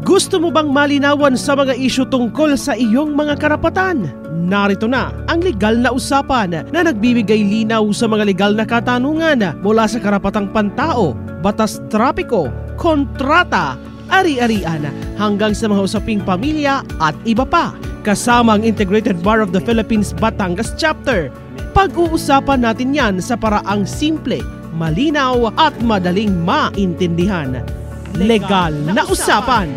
Gusto mo bang malinawan sa mga isyu tungkol sa iyong mga karapatan? Narito na ang legal na usapan na nagbibigay linaw sa mga legal na katanungan mula sa karapatang pantao, batas trapiko, kontrata, ari-arian hanggang sa mga usaping pamilya at iba pa. Kasama ang Integrated Bar of the Philippines Batangas Chapter. Pag-uusapan natin yan sa paraang simple, malinaw at madaling maintindihan. Legal na usapan.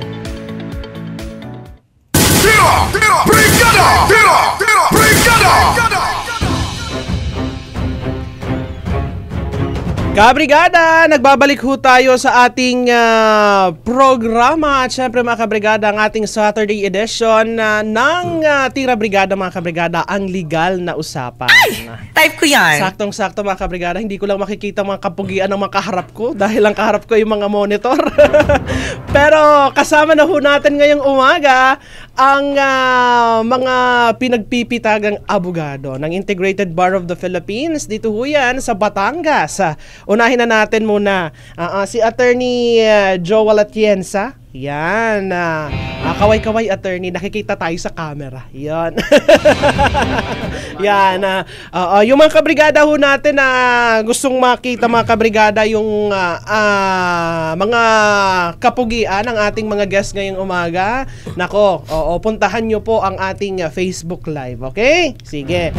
Kabrigada, nagbabalik ho tayo sa ating programa at syempre mga kabrigada, ang ating Saturday edition ng Tira Brigada mga kabrigada, ang legal na usapan. Ay! Type ko yan. Saktong-sakto mga kabrigada, hindi ko lang makikita mga kapugian ng mga kaharap ko dahil ang kaharap ko yung mga monitor. Pero kasama na ho natin ngayong umaga ang mga pinagpipitagang abogado ng Integrated Bar of the Philippines. Dito ho yan sa Batangas. Unahin na natin muna si Attorney Joel Atienza. Yan. Kaway-kaway attorney. Nakikita tayo sa camera. Yan. Yan. Yung mga kabrigada ho natin na gustong makita mga kabrigada yung mga kapugian ng ating mga guests ngayong umaga. Nako, puntahan nyo po ang ating Facebook Live. Okay? Sige.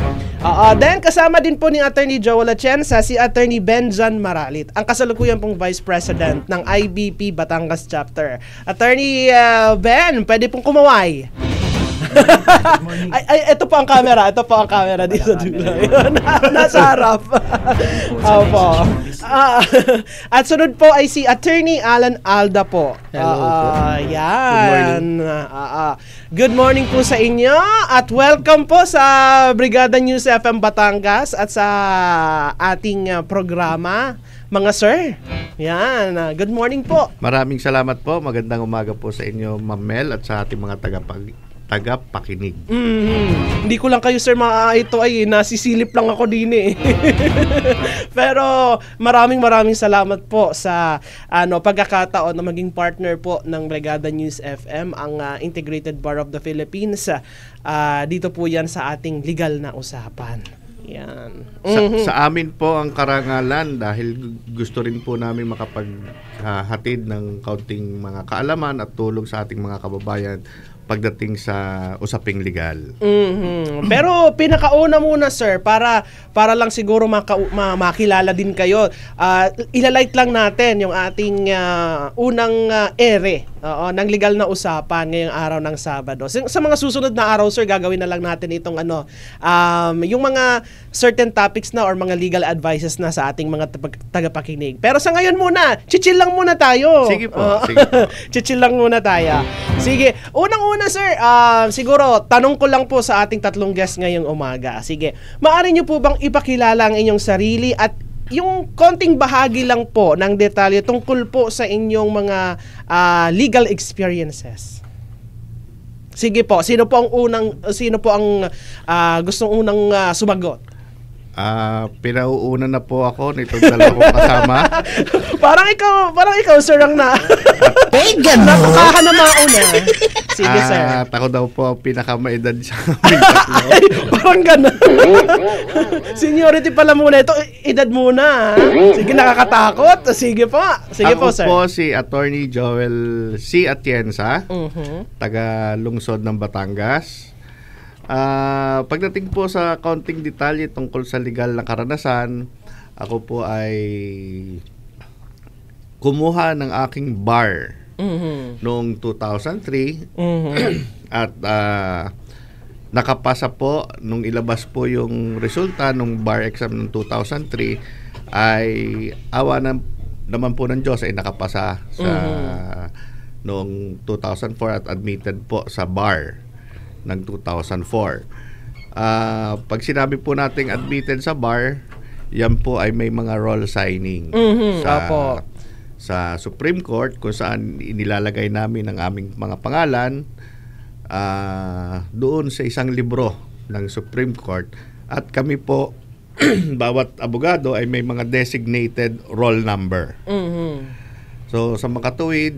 Then kasama din po ni Attorney Joel Atienza si Attorney Benjan Maralit, ang kasalukuyan pong Vice President ng IBP Batangas Chapter. Attorney Ben, pwede pong kumaway. Ito po ang camera. Ito po ang camera dito. Nasa harap. Opo. At sunod po ay si Attorney Alan Alda po. Hello po. Yan. Good morning po sa inyo at welcome po sa Brigada News FM Batangas at sa ating programa. Mga sir, yan. Good morning po. Maraming salamat po. Magandang umaga po sa inyo, Ma'am Mel, at sa ating mga tagapakinig. Hindi ko lang kayo sir ito ay nasisilip lang ako din eh. Pero maraming salamat po sa pagkakataon na maging partner po ng Brigada News FM, ang Integrated Bar of the Philippines. Dito po yan sa ating legal na usapan. Yan. Sa amin po ang karangalan dahil gusto rin po namin makapaghatid ng kaunting mga kaalaman at tulong sa ating mga kababayan pagdating sa usaping legal. Pero pinakauna muna sir, para lang siguro makilala din kayo, ilalight lang natin yung ating unang ere ng legal na usapan ngayong araw ng Sabado. Sa mga susunod na araw sir, gagawin na lang natin itong yung mga certain topics na or mga legal advices na sa ating mga tagapakinig. Pero sa ngayon muna, chill lang muna tayo. Sige po. Chill lang muna tayo. Sige, unang-una sir, siguro tanong ko lang po sa ating tatlong guests ngayong umaga. Sige, maaari niyo po bang ipakilala ang inyong sarili at yung konting bahagi lang po ng detalye tungkol po sa inyong mga legal experiences? Sige po, sino po ang gustong unang sumagot? Pinauuna na po ako nitong dalawa kong kasama. parang ikaw sir ang nakakaha na mauna. Sige sir. Ako daw po ang pinakamaedad sa aming tatlo. Parang gano'n. Seniority pala muna. Ito, edad muna. Sige, nakakatakot. Sige po. Sige po sir. Ako po si Attorney Joel C. Atienza, taga lungsod ng Batangas. Pagdating po sa kaunting detalye tungkol sa legal na karanasan, ako po ay kumuha ng aking bar noong 2003 at nakapasa po nung ilabas po yung resulta nung bar exam ng 2003 ay awa naman po ng Diyos ay nakapasa sa noong 2004 at admitted po sa bar ng 2004. Pag sinabi po nating admitted sa bar, yan po ay may mga roll signing sa Supreme Court kung saan inilalagay namin ang aming mga pangalan doon sa isang libro ng Supreme Court at kami po bawat abogado ay may mga designated roll number. So sa makatuwid,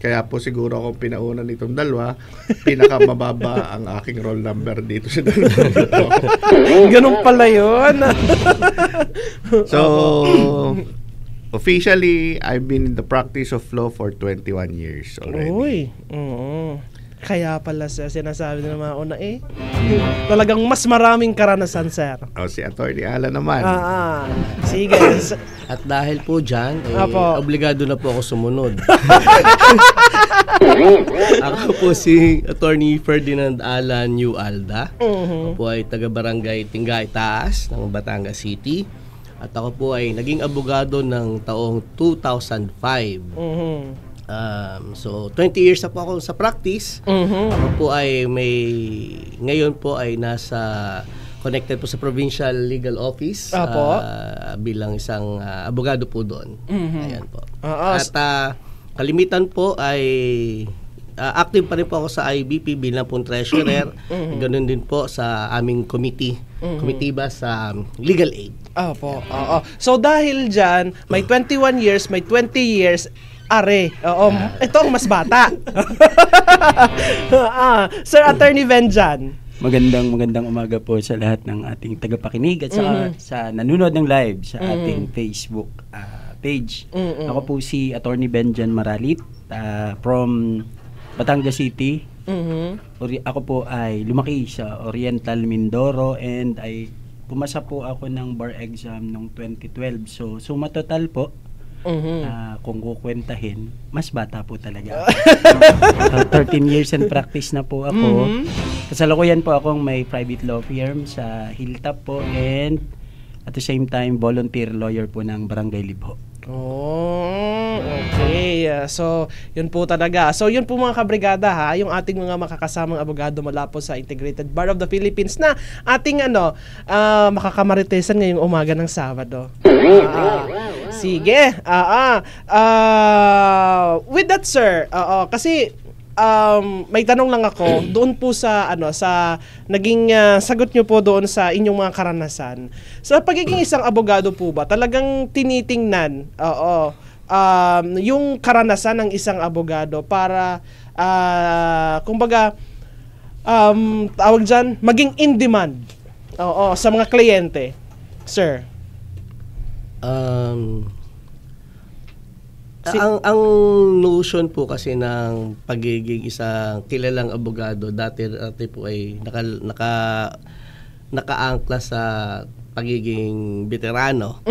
kaya po siguro akong pinauna nitong dalawa, pinakamababa ang aking roll number dito sa dalawa. Ganun pala yun. So, officially, I've been in the practice of law for 21 years already. Uy, oo. Kaya pala sinasabi ng mga una talagang mas maraming karanasan, sir. Si Atty. Alan naman. Sige. At dahil po dyan, obligado na po ako sumunod. Ako po si Attorney Ferdinand Alan New Alda. Ako po ay taga-barangay Tingay Taas ng Batangas City. At ako po ay naging abogado ng taong 2005. So 20 years na po ako sa practice. Ako po ay ngayon po ay connected po sa Provincial Legal Office bilang isang abogado po doon. Ayan po. At kalimitan po ay active pa rin po ako sa IBP bilang po treasurer. Ganun din po sa aming komitiba sa legal aid. So dahil dyan, may 21 years, may 20 years, ito ang mas bata. Sir Attorney Benjan. Magandang umaga po sa lahat ng ating tagapakinig at sa nanonood ng live sa ating Facebook page. Ako po si Attorney Benjan Maralit from Batangas City. Ako po ay lumaki sa Oriental Mindoro and ay pumasa po ako ng bar exam noong 2012. So suma total po, kung kukwentahin, mas bata po talaga ako. 13 years in practice na po ako. Kasalukuyan po akong may private law firm sa Hilltop po and at the same time volunteer lawyer po ng Barangay Libho. Okay. So, yun po talaga. So, yun po mga kabrigada yung ating mga makakasamang abogado mula po sa Integrated Bar of the Philippines na ating makakamaritesan ngayong umaga ng Sabado. Sige. With that, sir, kasi may tanong lang ako doon po sa sa naging sagot nyo po doon sa inyong mga karanasan. Sa pagiging isang abogado po ba, talagang tinitingnan yung karanasan ng isang abogado para kumbaga tawag dyan, maging in demand sa mga kliyente, sir? Ang notion po kasi ng pagiging isang kilalang abogado dati po ay nakaangkla sa pagiging veterano.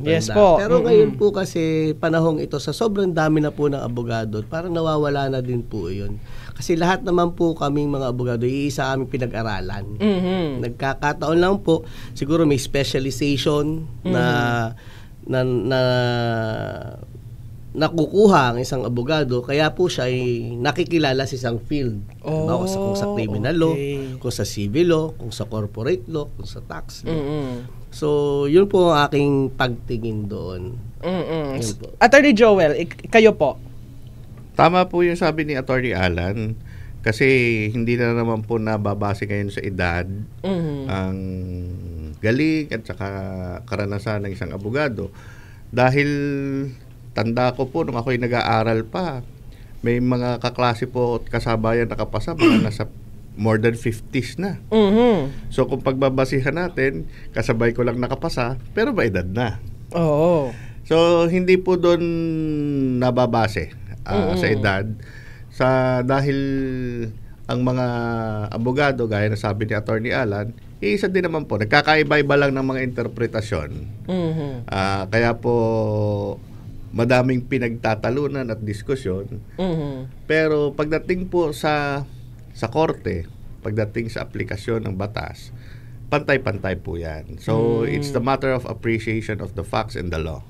Yes po. Pero ngayon po kasi panahong ito sa sobrang dami na po ng abogado, parang nawawala na din po yun. Kasi lahat naman po kaming mga abogado, iisa aming pinag-aralan. Nagkakataon lang po, siguro may specialization na nakukuha ang isang abogado, kaya po siya ay nakikilala sa isang field. Kung sa criminal law, kung sa civil law, kung sa corporate law, kung sa tax law. So, yun po ang aking pagtingin doon. Attorney Joel, kayo po? Tama po yung sabi ni Atty. Alan, kasi hindi na naman po nababase ngayon sa edad ang galing at saka karanasan ng isang abogado. Dahil tanda ko po nung ako'y nag-aaral pa, may mga kaklase po at kasabayan nakapasa, mga nasa more than 50s na. So kung pagbabasihan natin, kasabay ko lang nakapasa, pero may edad na. So hindi po doon nababase sa edad. Dahil ang mga abogado, gaya na sabi ni Atty. Alan, isa din naman po, nagkakaiba-iba lang ng mga interpretasyon. Kaya po madaming pinagtatalunan at diskusyon. Pero pagdating po sa korte, pagdating sa aplikasyon ng batas, pantay-pantay po yan. So, it's the matter of appreciation of the facts and the law.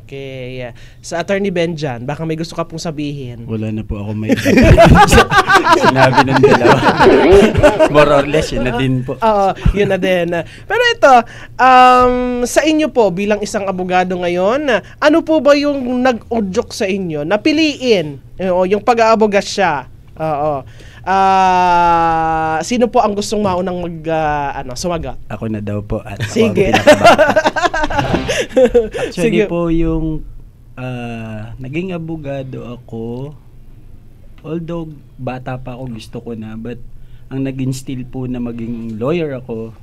Okay. Sa Attorney Benjan, baka may gusto ka pong sabihin. Wala na po ako may sinabi ng dalawa. More or less, yun na din po. Yun na din. Pero ito, sa inyo po, bilang isang abogado ngayon, ano po ba yung nag-udyok sa inyo na piliin yung pag-aabogasya Sino po ang gustong maunang sumagot? Ako na daw po at ako Sige. ang Actually Sige. po yung naging abogado ako, although bata pa ako gusto ko na, but ang nag-instill po na maging lawyer ako,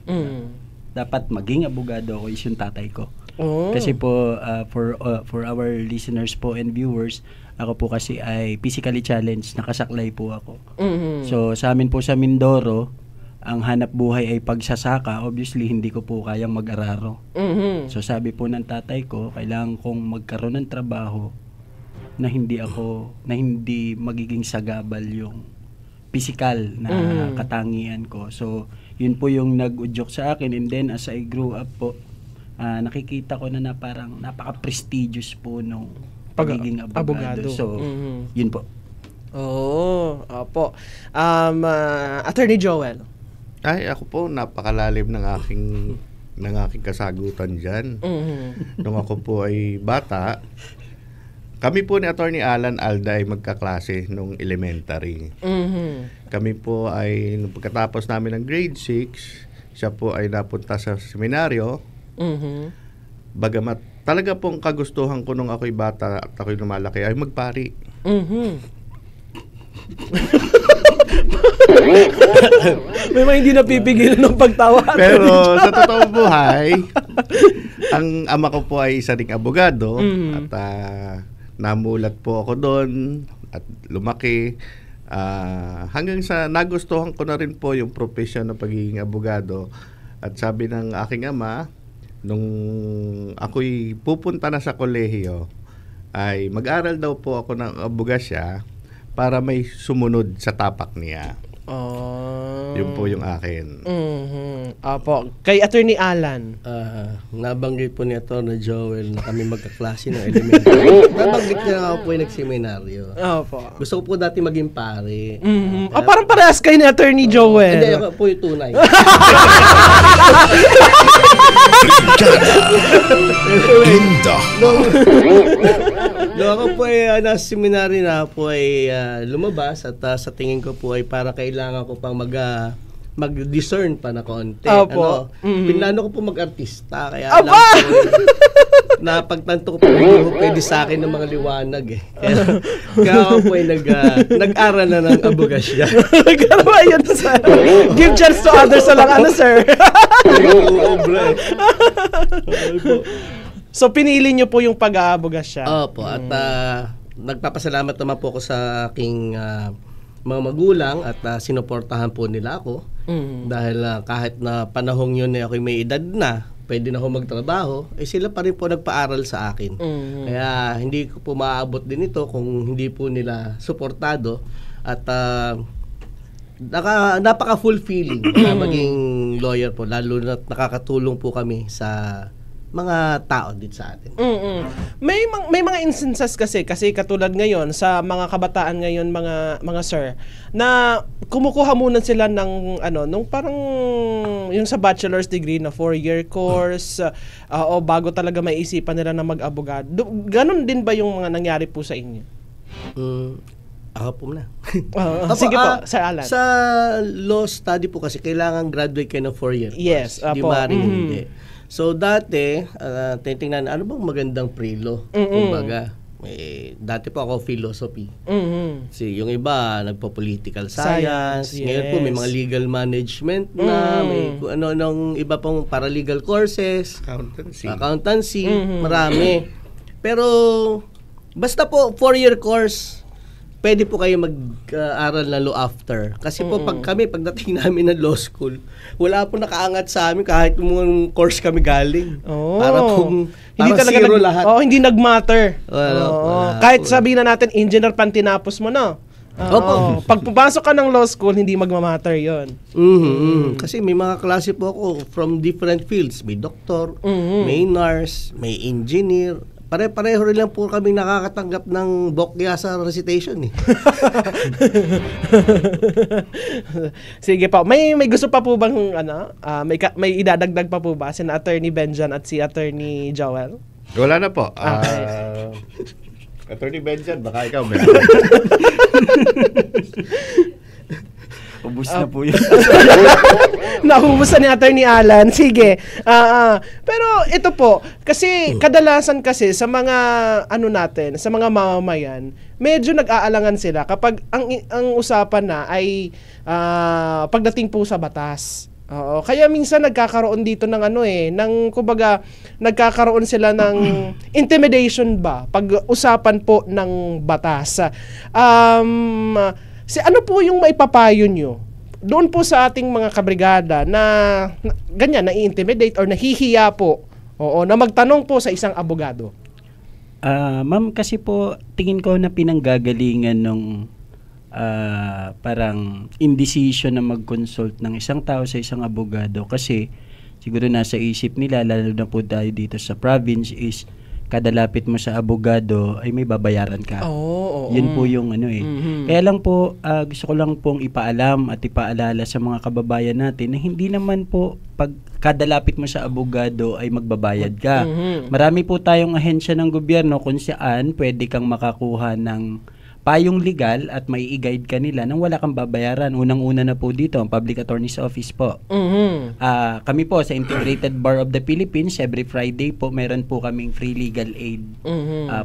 dapat maging abogado ako is yung tatay ko. Oh. Kasi po for our listeners po and viewers, ako po kasi ay physically challenged, nakasaklay po ako. So sa amin po sa Mindoro, ang hanap buhay ay pagsasaka. Obviously hindi ko po kayang mag-araro. So sabi po ng tatay ko, kailangan kong magkaroon ng trabaho na hindi magiging sagabal yung physical na katangian ko. So yun po yung nag-udyok sa akin, and then as I grew up po, nakikita ko na parang napaka-prestigious po nung pagiging abogado. So yun po. Oh, opo. Attorney Joel. Ay, ako po, napakalalim ng aking kasagutan dyan. Nung ako po ay bata, kami po ni Attorney Alan Alda ay magkaklase nung elementary. Kami po ay, nung pagkatapos namin ng grade 6, siya po ay napunta sa seminaryo. Bagamat talaga pong kagustuhan ko nung ako'y bata at ako'y lumalaki ay magpari. May mga hindi napipigilan ng pagtawa. Pero sa totoong buhay, ang ama ko po ay isa ding abogado at namulat po ako doon at lumaki. Hanggang sa nagustuhan ko na rin po yung profession ng pagiging abogado. At sabi ng aking ama, nung ako'y pupunta na sa kolehiyo, ay mag-aral daw po ako ng abogasya para may sumunod sa tapak niya. Yun po yung akin. Opo. Kay Attorney Alan. Nabanggit po ni Atty. Joel na kami magkaklase ng elementary. Nabanggit niya nga ako po yung nagseminaryo. Opo. Gusto ko po dati maging pare. Parang parehas kayo ni Attorney Joel. Hindi, ako po yung tunay. Inda. Nung ako po ay nasa seminary na po ay lumabas at sa tingin ko po ay para kailangan ko pang mag-discern pa na konti. Opo. Pinlano ko po mag-artista kaya alam ko napagtanto ko po hindi ko pwede sa akin ng mga liwanag eh. Kaya ako po ay nag-aral na ng abogasya. Gano'n yun, sir. Give chance to others na lang, sir. Oo, bro. So, pinili nyo po yung pag-aabogasya. Opo, at nagpapasalamat naman po ako sa aking mga magulang at sinuportahan po nila ako. Dahil kahit na panahong yun ako'y may edad na, pwede na ako magtrabaho, sila pa rin po nagpaaral sa akin. Kaya hindi ko po maaabot din ito kung hindi po nila suportado at napaka-fulfilling na maging lawyer po, lalo na nakakatulong po kami sa mga tao dito sa atin. May mga instances kasi katulad ngayon sa mga kabataan ngayon mga sir na kumukuha muna sila ng nung parang yung sa bachelor's degree na 4-year course o bago talaga maiisipan nila na mag-abogado. Ganon din ba yung mga nangyari po sa inyo? Ako po na. Sige po, Sir Alan. Sa law study po kasi kailangan graduate kayo ng 4-year course. Yes, Di ba rin hindi. So dati, titingnan ano bang magandang pre-law? Kumbaga, dati po ako philosophy. Kasi yung iba nagpo-political science. Ngayon po may mga legal management na, may ano iba pong paralegal courses, accountancy, marami. Pero basta po 4-year course, pwede po kayo mag-aral na law after. Kasi po pagdating namin ng law school, wala po nakaangat sa amin kahit yung course kami galing. Para hindi talaga zero lahat. Hindi nag-matter. Kahit po. sabihin na natin engineer pan tinapos mo na. Pag pumasok ka ng law school, hindi magmamatter 'yon. Kasi may mga klase po ako from different fields. May doktor, may nurse, may engineer. Pare-pareho rin lang po kaming nakakatanggap ng bokya sa recitation eh. Sige po. May gusto pa po bang may idadagdag pa po ba si Attorney Benjan at si Attorney Joel? Wala na po. Attorney Benjan, baka ikaw may Ubus na po yun. Naubos ni Attorney Alan. Sige. Pero ito po, kasi kadalasan kasi sa mga sa mga mamamayan, medyo nag-aalangan sila kapag ang usapan na ay pagdating po sa batas. Oo, kaya minsan nagkakaroon dito ng kumbaga nagkakaroon sila ng intimidation ba pag usapan po ng batas. Ano po yung maipapayo nyo doon po sa ating mga kabrigada na ganyan, na-intimidate or nahihiya po, na magtanong po sa isang abogado? Ma'am, kasi po tingin ko na pinanggagalingan nung parang indecision na mag-consult ng isang tao sa isang abogado, kasi siguro nasa isip nila, lalo na po tayo dito sa province, is kada lapit mo sa abogado ay may babayaran ka. Yun po yung Kaya lang po, gusto ko lang pong ipaalam at ipaalala sa mga kababayan natin na hindi naman po pag kada lapit mo sa abogado ay magbabayad ka. Marami po tayong ahensya ng gobyerno kung saan pwede kang makakuha ng payong legal at may i-guide ka nila nang wala kang babayaran. Unang-una na po dito, ang Public Attorney's Office po. Kami po sa Integrated Bar of the Philippines, every Friday po, meron po kaming free legal aid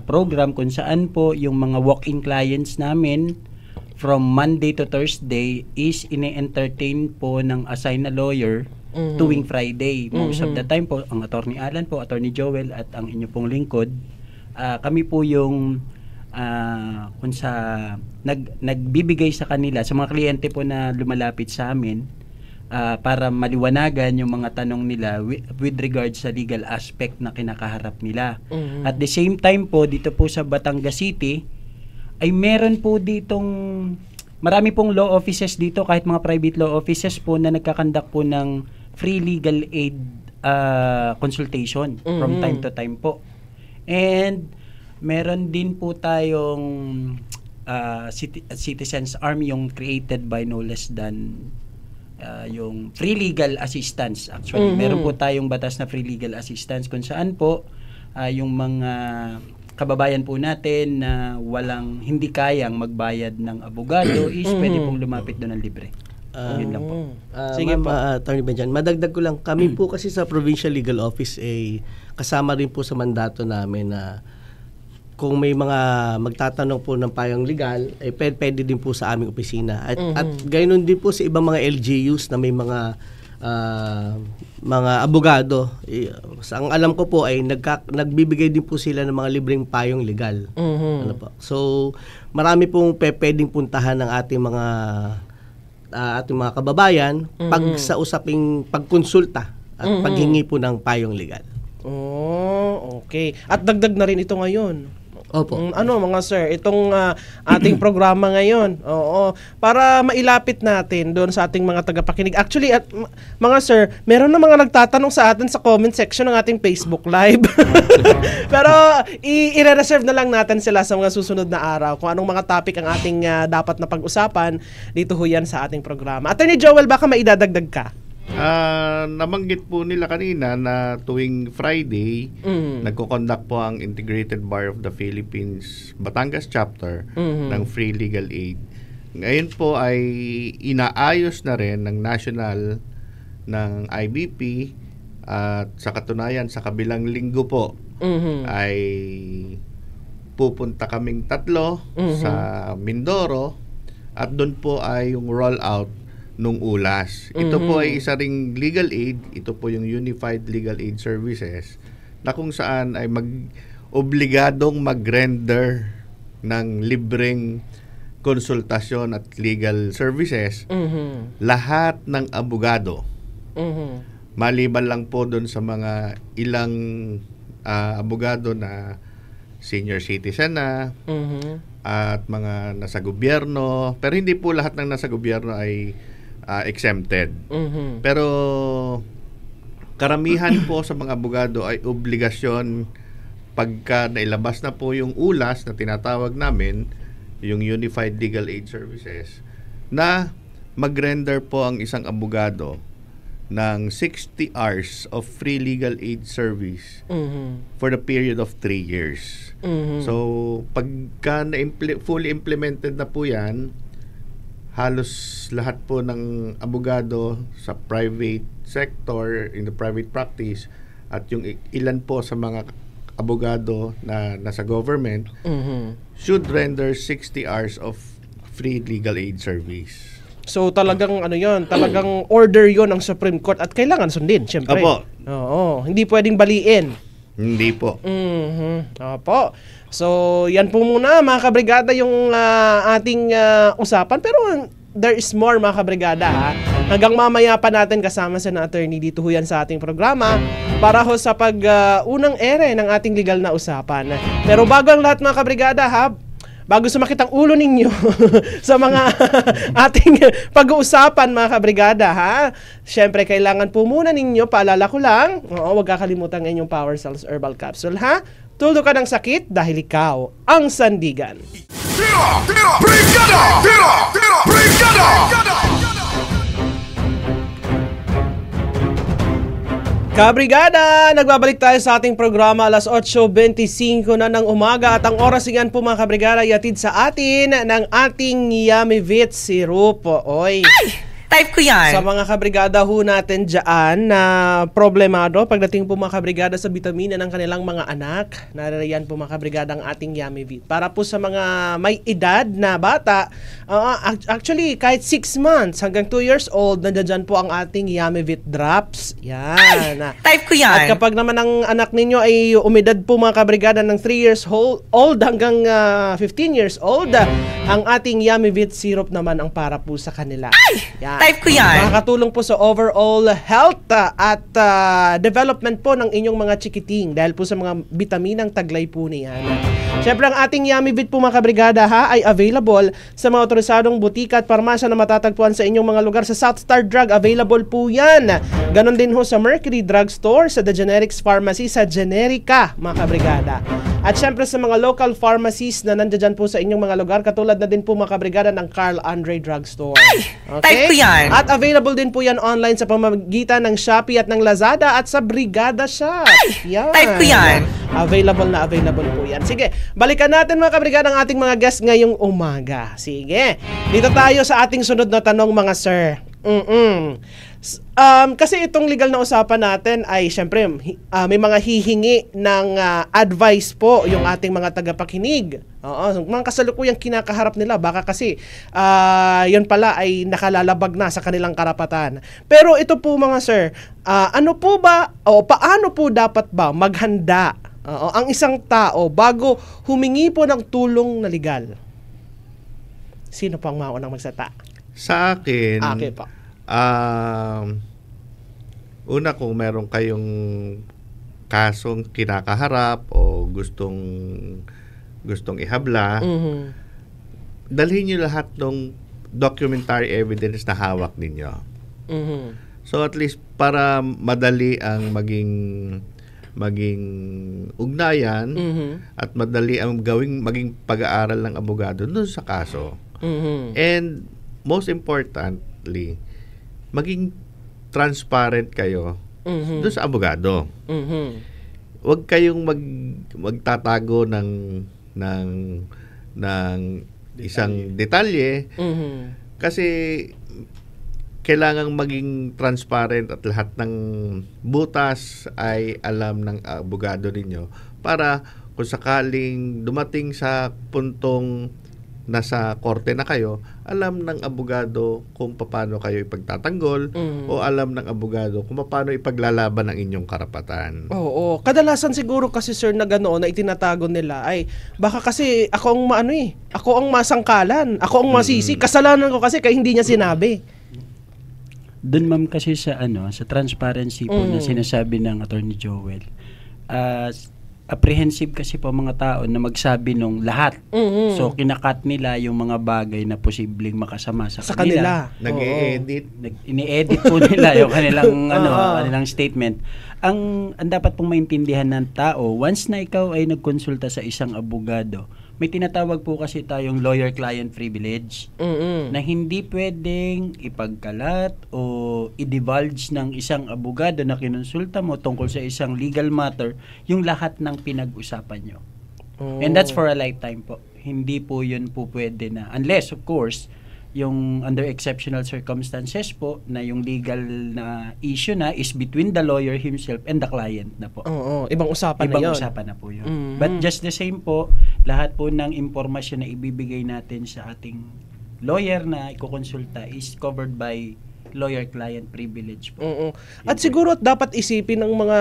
program kung saan po yung mga walk-in clients namin from Monday to Thursday is ine-entertain po ng assigned na lawyer tuwing Friday. Most of the time po, ang Attorney Alan po, Attorney Joel at ang inyo pong lingkod, kami po yung kung sa nagbibigay sa kanila, sa mga kliyente po na lumalapit sa amin, para maliwanagan yung mga tanong nila with regards sa legal aspect na kinakaharap nila. At the same time po, dito po sa Batangas City, ay meron po ditong marami pong law offices dito, kahit mga private law offices po na nagkakandak po ng free legal aid consultation from time to time po. And meron din po tayong Citizens Army, yung created by no less than yung free legal assistance. Actually, meron po tayong batas na free legal assistance kung saan po yung mga kababayan po natin na hindi kayang magbayad ng abogado is pwede pong lumapit doon ng libre. Yun lang po. Sige po. Attorney Benjan, madagdag ko lang, kami po kasi sa Provincial Legal Office kasama rin po sa mandato namin na kung may mga magtatanong po ng payong legal, pwede din po sa aming opisina. At gayun din po sa ibang mga LGUs na may mga abogado. Ang alam ko po ay nagbibigay din po sila ng mga libreng payong legal. Ano po? So, marami pong pwedeng puntahan ng ating mga kababayan pag sa usaping pagkonsulta at paghingi po ng payong legal. Okay. At dagdag na rin ito ngayon. Opo. Mga sir, itong ating programa ngayon. Para mailapit natin doon sa ating mga tagapakinig. Actually, mga sir, meron na mga nagtatanong sa atin sa comment section ng ating Facebook Live. Pero i-reserve na lang natin sila sa mga susunod na araw kung anong mga topic ang ating dapat na pag-usapan dito ho yan sa ating programa. Attorney Joel, baka maidadagdag ka? Nabanggit po nila kanina na tuwing Friday, nagko-conduct po ang Integrated Bar of the Philippines Batangas Chapter ng free legal aid. Ngayon po ay inaayos na rin ng national ng IBP at sa katunayan sa kabilang linggo po ay pupunta kaming 3 sa Mindoro at doon po ay yung rollout nung ULAS. Ito po ay isa ring legal aid. Ito po yung Unified Legal Aid Services na kung saan ay obligadong mag-render ng libreng konsultasyon at legal services lahat ng abogado. Maliban lang po doon sa mga ilang abogado na senior citizen na at mga nasa gobyerno. Pero hindi po lahat ng nasa gobyerno ay exempted. Pero karamihan po sa mga abogado ay obligasyon pagka nailabas na po yung ULAS na tinatawag namin, yung Unified Legal Aid Services, na mag-render po ang isang abogado ng 60 hours of free legal aid service for the period of 3 years. So, pagka fully implemented na po yan, halos lahat po ng abogado sa private sector, in the private practice, at yung ilan po sa mga abogado na nasa government should render 60 hours of free legal aid service. So talagang ano yon, talagang order yon ng Supreme Court at kailangan sundin, syempre. Opo. Oo, hindi pwedeng baliin. Hindi po. Opo. So, yan po muna mga kabrigada yung ating usapan. Pero there is more mga kabrigada ha. Hanggang mamaya pa natin kasama sa attorney dito ho yan sa ating programa para ho sa unang ere ng ating legal na usapan. Pero bago ang lahat mga kabrigada ha, bago sumakit ang ulo ninyo sa mga ating pag-uusapan mga kabrigada ha, syempre kailangan po muna ninyo, paalala ko lang, huwag kakalimutan ng inyong Power Cells Herbal Capsule ha. Tuldo ka ng sakit dahil ikaw ang sandigan. Kabrigada! Nagbabalik tayo sa ating programa alas 8:25 na ng umaga at ang oras yan po mga kabrigada yatid sa atin ng ating Yummy Vit Syrup. Oy! Type ko yan. Sa mga kabrigada ho natin dyan na problemado pagdating po mga kabrigada sa bitamina ng kanilang mga anak, naririyan po mga kabrigada ang ating Yummy Vit. Para po sa mga may edad na bata, actually kahit 6 months hanggang 2 years old, nandiyan po ang ating Yummy Vit Drops. Yan. Type ko yan. At kapag naman ang anak ninyo ay umidad po mga kabrigada ng 3 years old hanggang 15 years old, ang ating Yummy Vit Syrup naman ang para po sa kanila. Yan. Type ko yan. Makakatulong po sa overall health at development po ng inyong mga chikiting dahil po sa mga bitaminang taglay po niyan. Siyempre ang ating Yummy Vit po mga kabrigada ha ay available sa mga otorisadong butika at parmasya na matatagpuan sa inyong mga lugar. Sa South Star Drug, available po yan. Ganon din ho sa Mercury Drug Store, sa The Generics Pharmacy, sa Generica mga kabrigada. At siyempre sa mga local pharmacies na nandiyan po sa inyong mga lugar, katulad na din po mga kabrigada ng Carl Andre Drug Store. Okay? Type ko yan. At available din po yan online sa pamamagitan ng Shopee at ng Lazada at sa Brigada Shop. Yan. Type ko yan. Available po yan. Sige, balikan natin mga kabrigada ang ating mga guests ngayong umaga. Sige, dito tayo sa ating sunod na tanong mga sir. Kasi itong legal na usapan natin ay syempre may mga hihingi ng advice po yung ating mga tagapakinig. Mga kasalukuyang kinakaharap nila baka kasi yun pala ay nakalalabag na sa kanilang karapatan. Pero ito po mga sir, ano po ba o paano po dapat ba maghanda ang isang tao bago humingi po ng tulong na legal? Sino pang maunang magsata? Sa akin, Okay po. Una, kung meron kayong kasong kinakaharap o gustong ihabla, dalhin nyo lahat ng documentary evidence na hawak ninyo. So at least para madali ang maging ugnayan at madali ang maging pag-aaral ng abogado doon sa kaso. And most importantly, maging transparent kayo doon sa abogado. Huwag kayong magtatago ng isang detalye kasi kailangang maging transparent at lahat ng butas ay alam ng abogado ninyo para kung sakaling dumating sa puntong nasa korte na kayo, alam ng abogado kung paano kayo ipagtatanggol o alam ng abogado kung paano ipaglalaban ang inyong karapatan. Oo. Kadalasan siguro kasi sir na ganoon na itinatago nila ay baka kasi ako ang ako ang masangkalan, ako ang masisi, kasalanan ko kasi kaya hindi niya sinabi. Doon ma'am kasi sa transparency po na sinasabi ng Attorney Joel. Apprehensive kasi po mga tao na magsabi nung lahat. So kinakat nila yung mga bagay na posibleng makasama sa kanila. Nag-e-edit. Ini-edit po nila yung kanilang kanilang statement. Ang dapat pong maintindihan ng tao, once na ikaw ay nagkonsulta sa isang abogado, may tinatawag po kasi tayong lawyer-client privilege na hindi pwedeng ipagkalat o i-divulge ng isang abogado na kinonsulta mo tungkol sa isang legal matter yung lahat ng pinag-usapan nyo. And that's for a lifetime po. Hindi po yun po pwede na. Unless, of course, yung under exceptional circumstances po na yung legal na issue na is between the lawyer himself and the client na po. Oo, ibang usapan na Ibang yun. usapan na po yun. Mhm. But just the same po, lahat po ng impormasyon na ibibigay natin sa ating lawyer na ikukonsulta is covered by lawyer-client privilege po. Oo. At siguro dapat isipin ng mga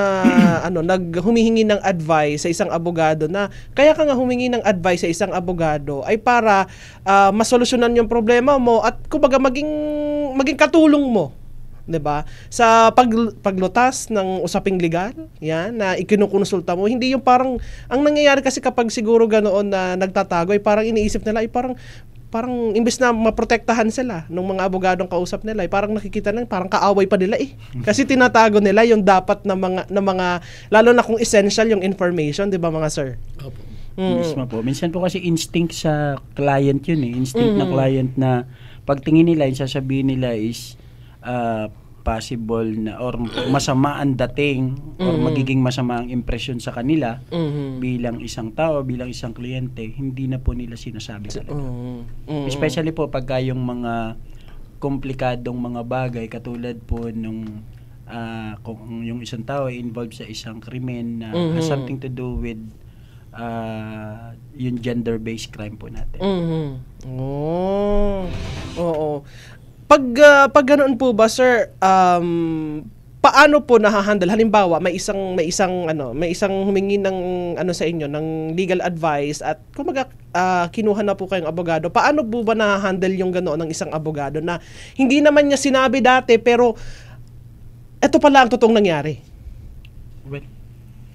humihingi ng advice sa isang abogado na kaya ka nga humingi ng advice sa isang abogado ay para masolusyonan yung problema mo at kumbaga maging katulong mo. 'Di ba? Sa paglutas ng usaping legal, yan na ikinukonsulta mo, hindi yung parang ang nangyayari kasi kapag siguro ganoon na nagtatago ay parang iniisip nila ay parang imbes na maprotektahan sila ng mga abogadong kausap nila, ay parang nakikita lang parang kaaway pa nila eh. Kasi tinatago nila yung dapat na mga lalo na kung essential yung information, 'di ba mga sir? Opo. Mismo po. Minsan po kasi instinct sa client yun eh. Instinct na client na pagtingin nila, yung sasabihin nila is possible na or masama ang dating or magiging masama ang impression sa kanila bilang isang tao, bilang isang kliyente, hindi na po nila sinasabi talaga. Especially po pagka yung mga komplikadong mga bagay katulad po nung kung yung isang tao ay involved sa isang krimen na has something to do with yung gender-based crime po natin. Oo. Pag ganoon po ba sir, paano po nahahandle? Halimbawa, may isang humingi ng sa inyo ng legal advice at kumaga kinuha na po kayong abogado. Paano po ba nahahandle yung ganoon ng isang abogado na hindi naman niya sinabi dati pero eto pala ang totoong nangyari? Well,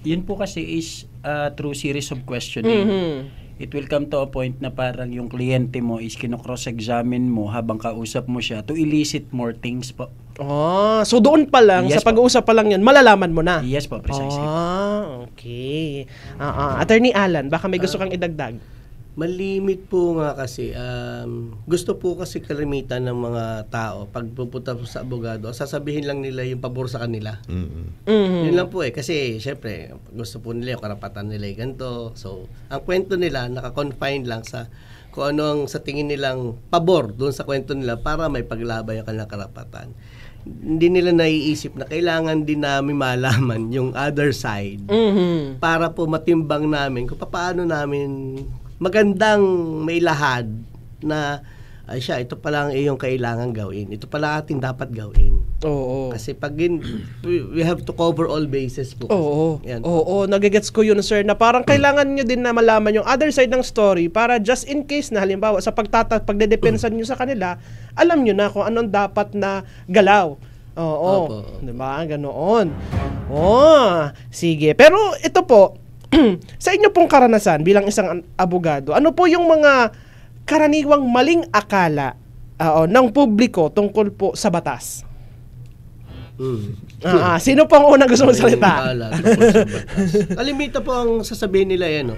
yun po kasi is through series of questioning. It will come to a point na parang yung kliyente mo is kino-cross-examine mo habang kausap mo siya to elicit more things po. So doon pa lang, Yes sa pag-uusap pa lang yun, malalaman mo na? Yes po, precisely. Okay. Attorney Alan, baka may gusto kang idagdag? Malimit po nga kasi. Gusto po kasi kalimitan ng mga tao pag pupunta po sa abogado, sasabihin lang nila yung pabor sa kanila. Yun lang po kasi syempre gusto po nila yung karapatan nila yung ganito. So, ang kwento nila naka-confine lang sa kung ano ang sa tingin nilang pabor doon sa kwento nila para may paglabay ang kanilang karapatan. Hindi nila naiisip na kailangan din namin malaman yung other side para po matimbang namin kung paano namin magandang may lahad na ito pala ang iyong kailangan gawin. Ito pala ating dapat gawin. Oo. Kasi pag we have to cover all bases po. Oo. Yan. Oo, nagigets ko yun sir na parang kailangan nyo din na malaman yung other side ng story para just in case na halimbawa sa pagdedepensan nyo sa kanila, alam nyo na kung anong dapat na galaw. Oo. Opo. Diba? Ganoon. Sige. Pero ito po, sa inyo pong karanasan bilang isang abogado, ano po yung mga karaniwang maling akala ng publiko tungkol po sa batas? Sino po ang unang gusto magsalita? Kalimita po ang sasabihin nila yan,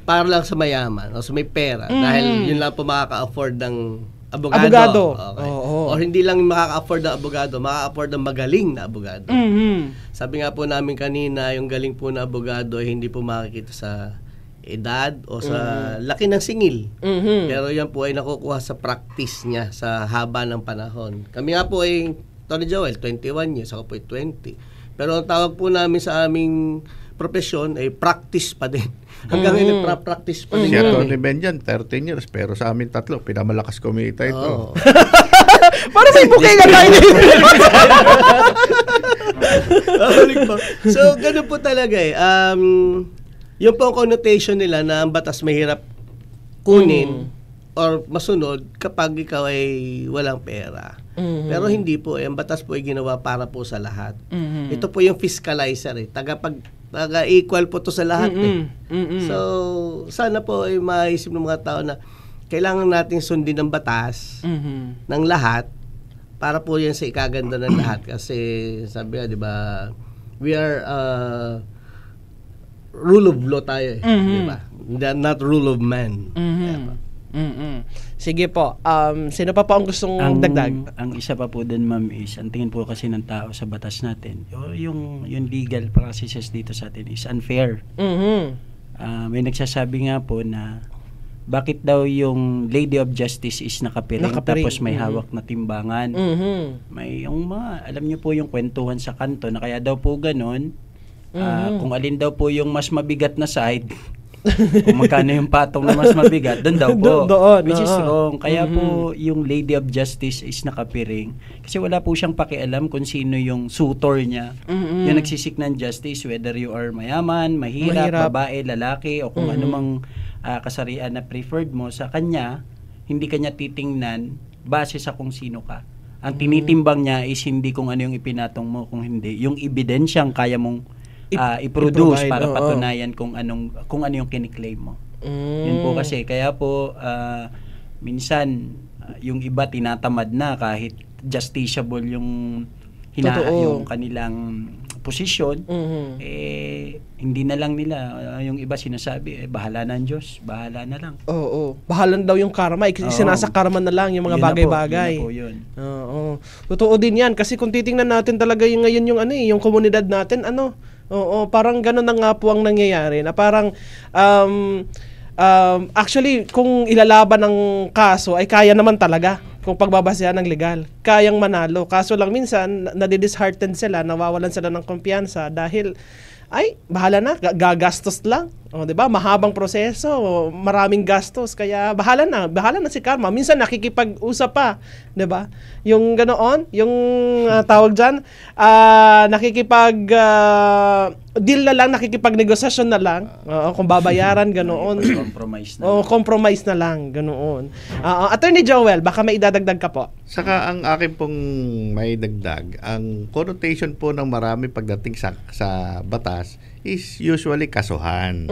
para lang sa mayaman o sa may pera dahil yun lang po makaka-afford ng abogado. Okay. O hindi lang makaka-afford ng abogado, makaka-afford ng magaling na abogado. Sabi nga po namin kanina, yung galing po na abogado ay hindi po makikita sa edad o sa laki ng singil. Pero yan po ay nakukuha sa practice niya sa haba ng panahon. Kami nga po ay, Tony Joel, 21 years, ako po ay 20. Pero ang tawag po namin sa aming profesyon ay practice pa din. Hanggang ngayon, practice pa din. Si Atty. Benjan, 13 years, pero sa amin tatlo, pinamalakas kumita ito. Para may bukay ka tayo. So, ganun po talaga eh. Yung po ang connotation nila na ang batas mahirap kunin or masunod kapag ikaw ay walang pera. Pero hindi po. Ang batas po ay ginawa para po sa lahat. Ito po yung fiscalizer eh. Taga-equal po to sa lahat eh. So, sana po ay maisip ng mga tao na kailangan nating sundin ang batas ng lahat para po yan sa ikaganda ng lahat. Kasi sabi nga, di ba, we are rule of law tayo eh. Di ba? Not rule of man. Sige po. Sino pa ang gustong dagdag? Ang isa pa po din, ma'am, is ang tingin po kasi ng tao sa batas natin, yung legal practices dito sa atin is unfair. May nagsasabi nga po na bakit daw yung Lady of Justice is nakapiring, Nakapiring. tapos may hawak na timbangan. Mhm. May yung mga, alam niyo po yung kwentuhan sa kanto na kaya daw po ganun, kung alin daw po yung mas mabigat na side, kung magkano yung patong na mas mabigat, doon daw po. Doon, which is wrong. Kaya po yung Lady of Justice is nakapiring. Kasi wala po siyang pakialam kung sino yung suitor niya. Yung nagsisik ng justice, whether you are mayaman, mahirap, babae, lalaki, o kung anumang kasarian na preferred mo sa kanya, hindi kanya titingnan base sa kung sino ka. Ang tinitimbang niya is hindi kung ano yung ipinatong mo, kung hindi yung ebidensyang kaya mong i-produce para patunayan kung ano yung kiniklaim mo. Yun po kasi kaya po minsan yung iba tinatamad na kahit justiciable yung yung kanilang posisyon, hindi na lang nila yung iba sinasabi, bahala na ang Diyos, bahala na lang. Oo. Bahala daw yung karma. Sinasa-karma na lang yung mga bagay-bagay. Yun na po yun. Oo. Totoo din yan. Kasi kung titingnan natin talaga yung ngayon yung komunidad natin, parang gano'n na nga po ang nangyayari. Na parang, actually, kung ilalaban ng kaso, ay kaya naman talaga. Kung pagbabasehan ng legal, kayang manalo. Kaso lang minsan, nadidisheartened sila, nawawalan sila ng kumpiyansa dahil, bahala na, gagastos lang. O, 'di ba? Mahabang proseso, maraming gastos, kaya bahala na si karma. Minsan nakikipag-usap pa, 'di ba? Yung ganoon, yung tawag diyan, deal na lang, nakikipagnegosasyon na lang. Kung babayaran ganoon. Compromise na lang, ganoon. Attorney Joel, baka may idadagdag ka po. Saka ang akin pong may dagdag, ang connotation po ng marami pagdating sa batas is usually kasuhan.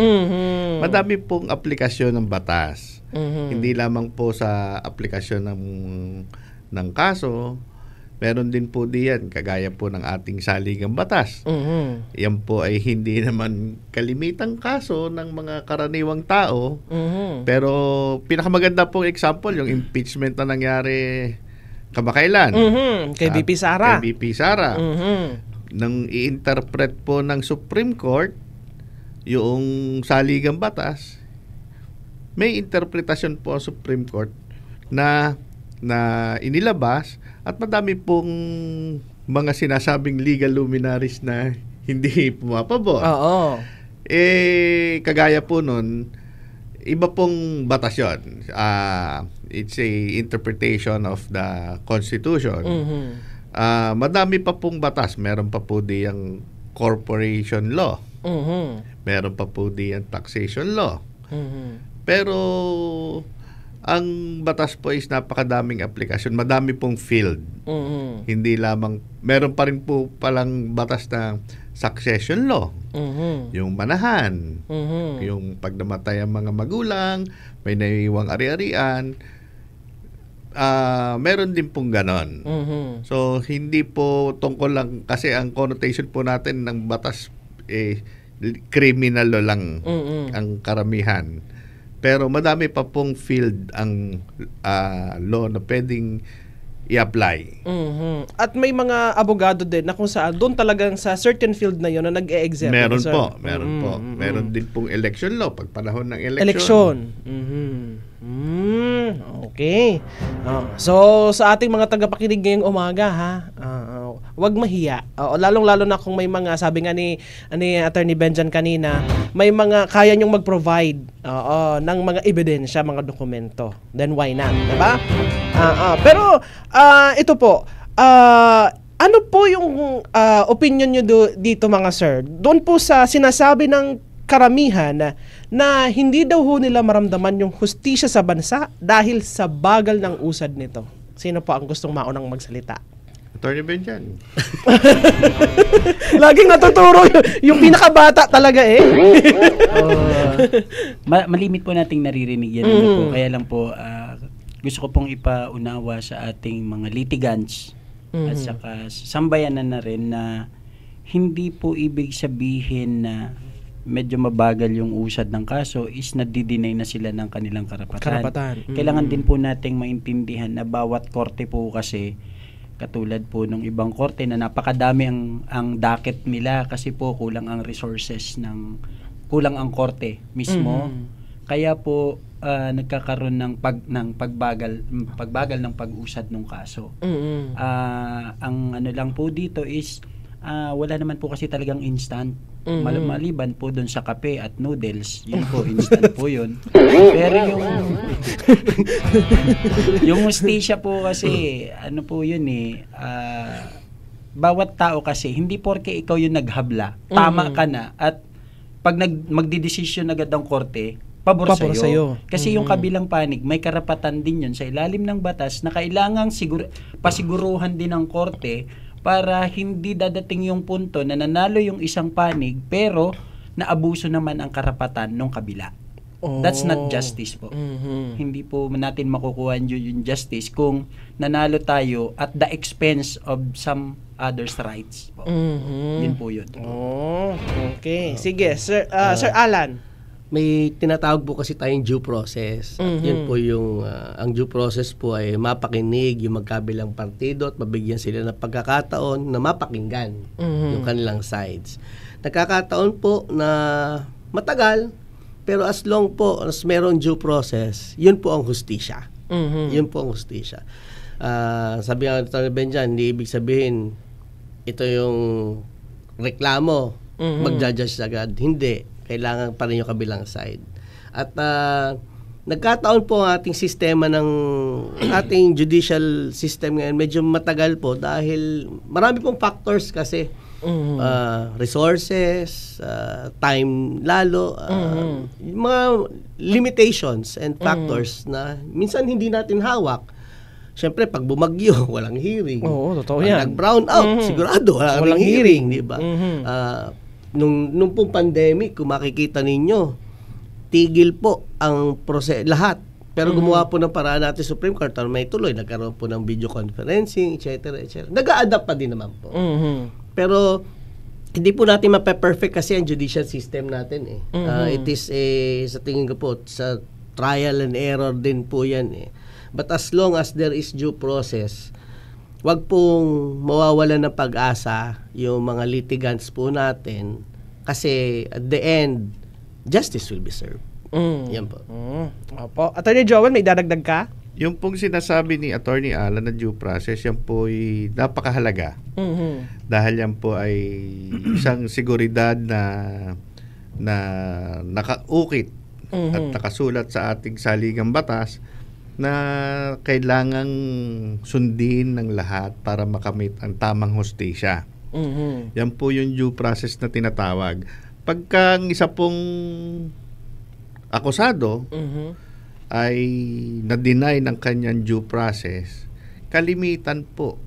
Madami pong aplikasyon ng batas. Hindi lamang po sa aplikasyon ng kaso, meron din po diyan kagaya po ng ating saligang batas. Yan po ay hindi naman kalimitang kaso ng mga karaniwang tao. Pero pinakamaganda pong example, yung impeachment na nangyari kamakailan. Kay VP Sara. Nang i-interpret po ng Supreme Court yung saligang batas, may interpretasyon po ang Supreme Court na inilabas at madami pong mga sinasabing legal luminaries na hindi pumapabor. Kagaya po nun, iba pong batas yun. It's a interpretation of the Constitution. Madami pa pong batas. Meron pa po diyang corporation law. Meron pa po diyang taxation law. Pero ang batas po is napakadaming aplikasyon. Madami pong field. Hindi lamang, meron pa rin po palang batas na succession law. Yung manahan. Yung pag namatay ang mga magulang, may naiiwang ari-arian. Meron din pong ganon. So, hindi po tungkol lang, kasi ang connotation po natin ng batas, criminal law lang ang karamihan. Pero madami pa pong field ang law na pwedeng i-apply. At may mga abogado din na kung saan doon talagang sa certain field na yun na nag-e-exempt. Meron po. Meron din pong election law pag panahon ng election. Election. Okay. So sa ating mga tagapakinig ngayong umaga, wag mahiya. Lalong-lalo na kung may mga, sabi nga ni Attorney Benjan kanina, may mga kaya nyong mag-provide ng mga ebidensya, mga dokumento. Then why not? Diba? Pero ito po, ano po yung opinion nyo dito mga sir? Doon po sa sinasabi ng karamihan na hindi daw ho nila maramdaman yung hustisya sa bansa dahil sa bagal ng usad nito. Sino po ang gustong maunang magsalita? Attorney Benjan. Laging natuturo yung pinakabata talaga malimit po nating naririnig yan. Po. Kaya lang po, gusto ko pong ipaunawa sa ating mga litigants at saka sambayanan na rin na hindi po ibig sabihin na medyo mabagal yung usad ng kaso is nadi-deny na sila ng kanilang karapatan. Kailangan din po nating maintindihan na bawat korte po kasi, katulad po ng ibang korte na napakadami ang docket nila kasi po kulang ang resources kulang ang korte mismo. Kaya po nagkakaroon ng pagbagal ng pag-usad ng kaso. Ang ano lang po dito is wala naman po kasi talagang instant. Maliban po doon sa kape at noodles, yun po, instant po yun. Pero yung hustisya po kasi, ano po yun bawat tao kasi, hindi porke ikaw yung naghabla, tama ka na, at pag magdidesisyon agad ang korte, pabor sa'yo. Kasi yung kabilang panig, may karapatan din yun sa ilalim ng batas na kailangang pasiguruhan din ng korte para hindi dadating yung punto na nanalo yung isang panig pero naabuso naman ang karapatan ng kabila. That's not justice po. Hindi po natin makukuha yung justice kung nanalo tayo at the expense of some others' rights po. Yun po yun. Okay. Sige, Sir Alan. May tinatawag po kasi tayong due process. At yun po yung, ang due process po ay mapakinig yung magkabilang partido at mabigyan sila ng pagkakataon na mapakinggan yung kanilang sides. Nagkakataon po na matagal, pero as long po as meron due process, yun po ang hustisya. Yun po ang hustisya. Sabi nga ni Benjan, hindi ibig sabihin ito yung reklamo, magja-judge agad. Hindi. Kailangan pa rin yung kabilang side. At nagkataon po ang ating sistema ng ating judicial system ngayon medyo matagal po dahil marami pong factors kasi. Resources, time lalo, mga limitations and factors na minsan hindi natin hawak. Siyempre, pag bumagyo, walang hearing. Oo, totoo yan. Pag nag-brown out, sigurado walang hearing, di ba? Nung pong pandemic, kung makikita ninyo, tigil po ang lahat. Pero gumawa po ng paraan natin Supreme Court na may tuloy. Nagkaroon po ng video conferencing, etc. etc. Nag-a-adapt pa din naman po. Pero hindi po natin mape-perfect kasi ang judicial system natin eh. It is sa tingin ko po, sa trial and error din po yan eh. But as long as there is due process, wag pong mawawalan ng pag-asa yung mga litigants po natin kasi at the end, justice will be served. Yan po. Opo. Attorney Joel, may dadagdag ka? Yung pong sinasabi ni Attorney Alan na due process, yan po ay napakahalaga. Dahil yan po ay isang seguridad na nakaukit at nakasulat sa ating saligang batas na kailangang sundin ng lahat para makamit ang tamang hustisya. Yan po yung due process na tinatawag. Pagka ang isa pong akusado ay na-deny ng kanyang due process, kalimitan po,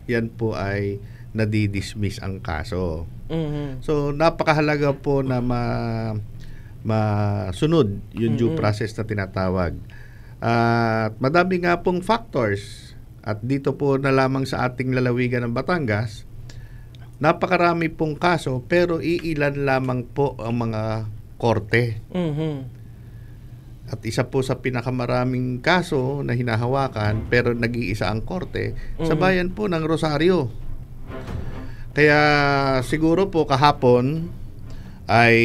yan po ay nadidismiss ang kaso. So, napakahalaga po na masunod yung due process na tinatawag. At madami nga pong factors at dito po na lamang sa ating lalawigan ng Batangas, napakarami pong kaso pero iilan lamang po ang mga korte. At isa po sa pinakamaraming kaso na hinahawakan pero nag-iisa ang korte sa bayan po ng Rosario. Kaya siguro po kahapon ay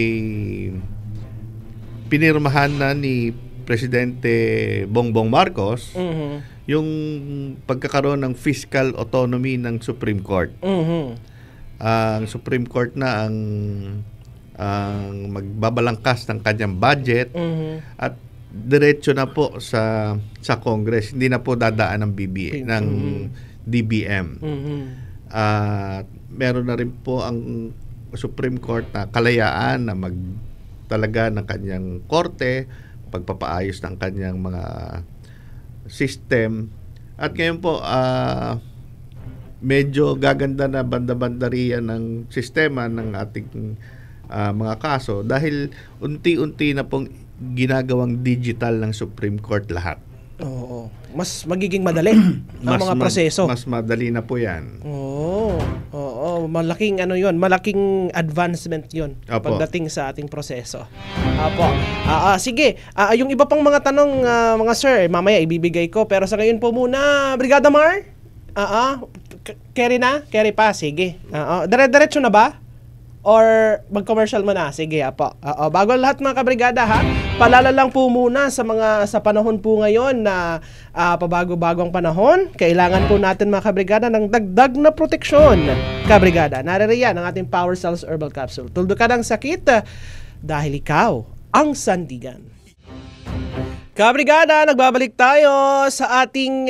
pinirmahan na ni Presidente Bongbong Marcos yung pagkakaroon ng fiscal autonomy ng Supreme Court. Ang Supreme Court na ang magbabalangkas ng kanyang budget at diretso na po sa Congress, hindi na po dadaan ng ng DBM. At meron na rin po ang Supreme Court na kalayaan na magtalaga ng kanyang korte, pagpapaayos ng kanyang mga system. At ngayon po, medyo gaganda na banda-bandariya ng sistema ng ating mga kaso dahil unti-unti na pong ginagawang digital ng Supreme Court lahat. Oo. Mas magiging madali ang mga proseso. Mas madali na po yan. Oo. Malaking malaking advancement yun pagdating sa ating proseso. Apo. Sige, yung iba pang mga tanong mga sir, mamaya ibibigay ko. Pero sa ngayon po muna, Brigada Mar? Carry pa? Sige. Dire-diretso na ba? Or mag-commercial muna? Sige, apo. Bago lahat mga kabrigada ha, palala lang po muna sa panahon po ngayon na pabago-bagong panahon. Kailangan po natin mga kabrigada ng dagdag na proteksyon. Kabrigada, naririyan ang ating Power Cells Herbal Capsule. Tuldo ka ng sakit dahil ikaw ang sandigan. Kabrigada, nagbabalik tayo sa ating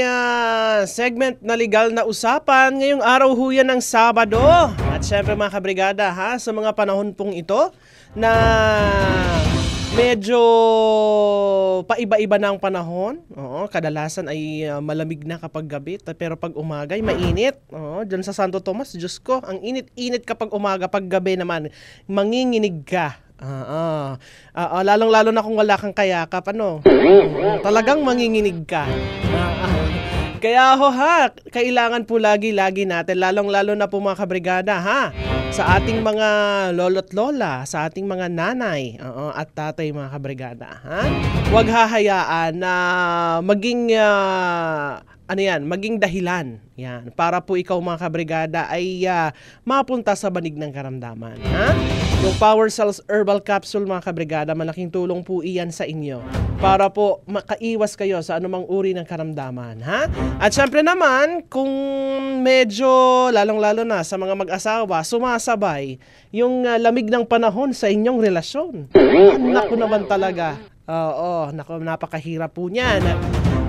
segment na legal na usapan. Ngayong araw ho yan ng Sabado. At syempre mga kabrigada ha, sa mga panahon pong ito na medyo paiba-iba na ang panahon. Kadalasan ay malamig na kapag gabi, pero pag umaga ay mainit. Diyan sa Santo Tomas, Diyos ko, ang init-init kapag umaga, pag gabi naman, manginginig ka. Lalong-lalo na kung wala kang kayakap, talagang manginginig ka. Kaya kailangan po lagi-lagi natin, lalong-lalo na po mga kabrigada sa ating mga lolo't lola, sa ating mga nanay at tatay mga kabrigada. Huwag hahayaan na maging maging dahilan yan para po ikaw mga kabrigada ay mapunta sa banig ng karamdaman. Yung Power Cells Herbal Capsule mga kabrigada, malaking tulong po iyan sa inyo para po makaiwas kayo sa anumang uri ng karamdaman. At syempre naman, kung medyo lalong-lalo na sa mga mag-asawa, sumasabay yung lamig ng panahon sa inyong relasyon. Naku naman talaga. Napakahirap po niyan.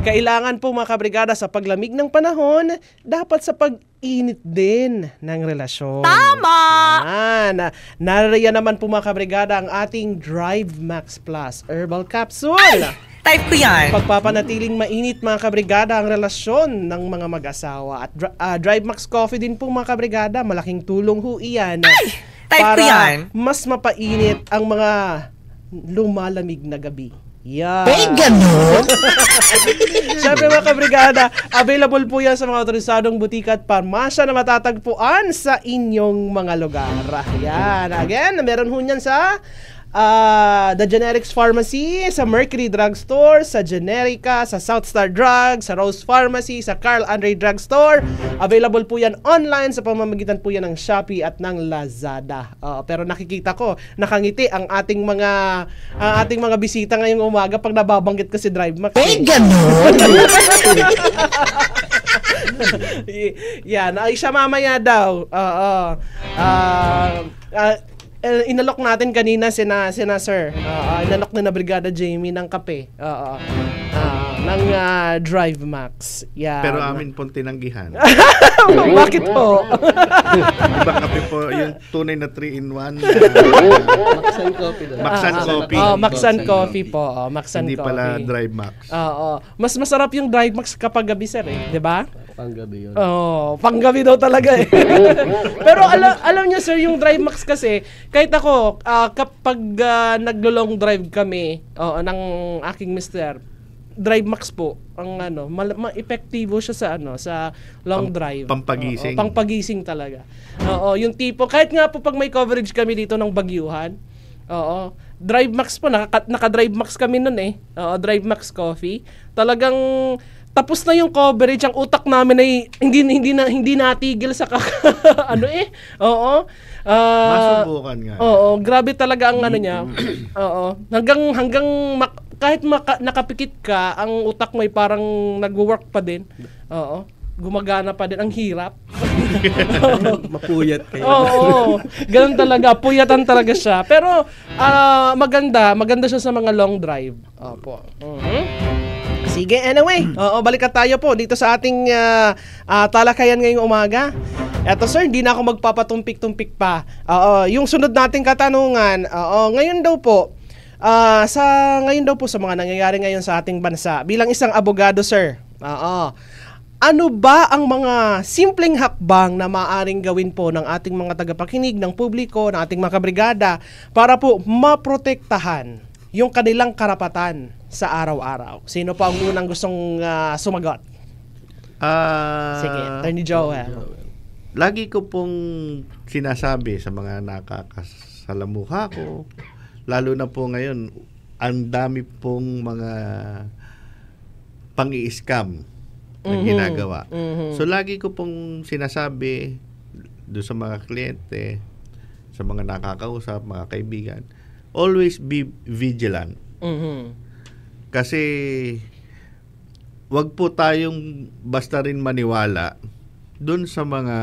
Kailangan po mga kabrigada sa paglamig ng panahon, dapat sa pag-init din ng relasyon. Tama! Naririyan naman po mga kabrigada ang ating Drive Max Plus Herbal Capsule. Type ko yan. Pagpapanatiling mainit mga kabrigada ang relasyon ng mga mag-asawa. At Drive Max Coffee din po mga kabrigada, malaking tulong ho iyan. Type ko yan. Para mas mapainit ang mga lumalamig na gabi. Yan. May ganun? Siyempre mga kabrigada, available po yan sa mga otorisadong butika at parmasya na matatagpuan sa inyong mga lugar. Yan. Again, meron ho yan sa The Generics Pharmacy, sa Mercury Drugstore, sa Generica, sa Southstar Drugs, sa Rose Pharmacy, sa Carl Andre Drugstore. Available po yan online sa pamamagitan po yan ng Shopee at ng Lazada. Pero nakikita ko, nakangiti ang ating mga bisita ngayong umaga pag nababanggit ko si Drive Max. May ganun? Yan, ay siya mamaya daw. Inalok natin kanina sina Sir. Inalok na Brigada Jamie ng kape. Ng Drive Max. Yan. Pero amin pong tinanggihan. Bakit po? Iba kape po, yung tunay na 3-in-1. Maxan Coffee daw. Maxan Coffee. Maxan Coffee po. Maxan Hindi Coffee. pala Drive Max. Mas masarap yung Drive Max kapag gabi, sir, di ba? Panggabi yun. Panggabi daw talaga eh. Pero alam niyo sir, yung Drive Max kasi, kahit ako, kapag naglo-long drive kami, ng aking mister, Drive Max po ang epektibo siya sa long drive. Pampagising. Pampagising talaga. Yung tipo kahit nga po pag may coverage kami dito ng Baguiuhan. Drive Max po naka-Drive Max kami noon eh. Drive Max Coffee. Talagang tapos na yung coverage, ang utak namin ay hindi natigil sa Masubukan nga. Grabe talaga ang niya. Hanggang kahit nakapikit ka, ang utak mo ay parang nagwo-work pa din. Gumagana pa din. Ang hirap. Mapuyat kayo. Ganun talaga. Puyatan talaga siya. Pero maganda siya sa mga long drive. Opo. Sige, anyway. Balikan tayo po dito sa ating talakayan ngayong umaga. Eto sir, hindi na ako magpapatumpik-tumpik pa. Yung sunod nating katanungan, ngayon daw po, sa mga nangyayari ngayon sa ating bansa, bilang isang abogado sir, ano ba ang mga simpleng hakbang na maaaring gawin po ng ating mga tagapakinig, ng publiko, ng ating mga kabrigada para po maprotektahan yung kanilang karapatan sa araw-araw? Sino pa ang unang gustong sumagot? Sige, Attorney Joel. Lagi ko pong sinasabi sa mga nakakasalamuha ko, lalo na po ngayon, ang dami pong mga pang-i-scam na ginagawa. So lagi ko pong sinasabi doon sa mga kliyente, sa mga nakakausap, mga kaibigan, always be vigilant. Kasi wag po tayong basta rin maniwala doon sa mga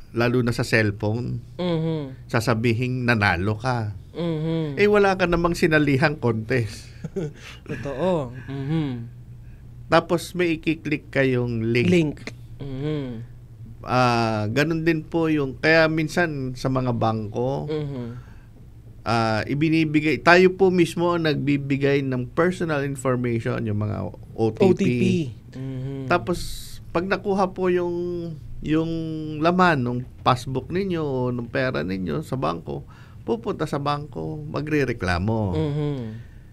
lalo na sa cellphone. Sasabihin nanalo ka. Wala ka namang sinalihang contest. Totoo. Tapos may i-click kayong link. Ganun din po yung kaya minsan sa mga bangko ibinibigay tayo po mismo ang nagbibigay ng personal information, yung mga OTP. Tapos pag nakuha po yung laman ng passbook ninyo o ng pera ninyo sa bangko, pupunta sa bangko, magrereklamo.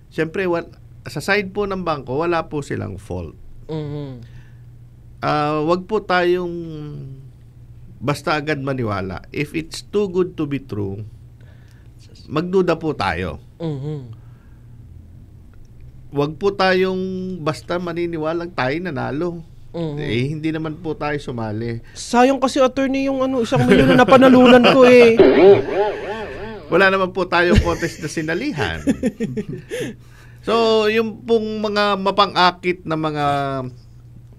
Siyempre sa side po ng bangko wala po silang fault. Wag po tayong basta agad maniwala. If it's too good to be true, magduda po tayo. Wag po tayong basta maniniwalang tayo nanalo. Hindi naman po tayo sumali. Sayang kasi attorney yung 1 milyon na napanalunan ko eh. Wala naman po tayong contest na sinalihan. So, yung pong mga mapang-akit na mga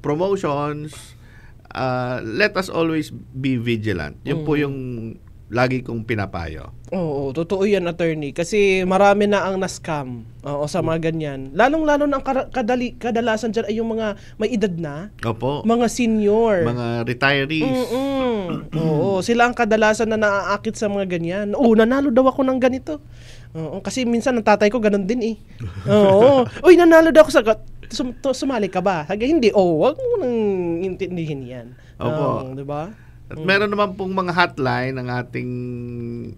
promotions, let us always be vigilant. Yun po yung lagi kong pinapayo. Oo, totoo yan, attorney. Kasi marami na ang na-scam sa mga ganyan. Lalong-lalo na ang kadalasan dyan ay yung mga may edad na. Opo. Mga senior. Mga retirees. Oo, sila ang kadalasan na naaakit sa mga ganyan. Nanalo daw ako ng ganito. Oo, kasi minsan ang tatay ko ganun din eh. Oo. Uy, nanalo daw ako sa sumali ka ba? Hindi. Wag mo nang intindihin yan. Opo. Diba? At meron naman pong mga hotline ng ating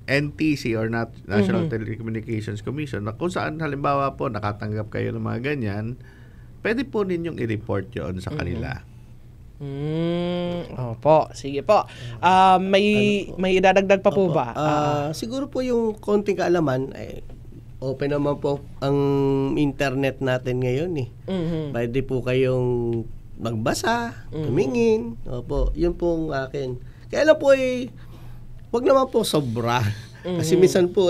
NTC or National Telecommunications Commission na kung saan halimbawa po nakatanggap kayo ng mga ganyan, pwede po ninyong i-report yun sa kanila. Opo, sige po. May idadagdag pa po ba? Siguro po yung konting kaalaman, open naman po ang internet natin ngayon eh. Pwede po kayong magbasa, tumingin. Opo, yun pong akin. Kaya lang po wag naman po sobra. Kasi minsan po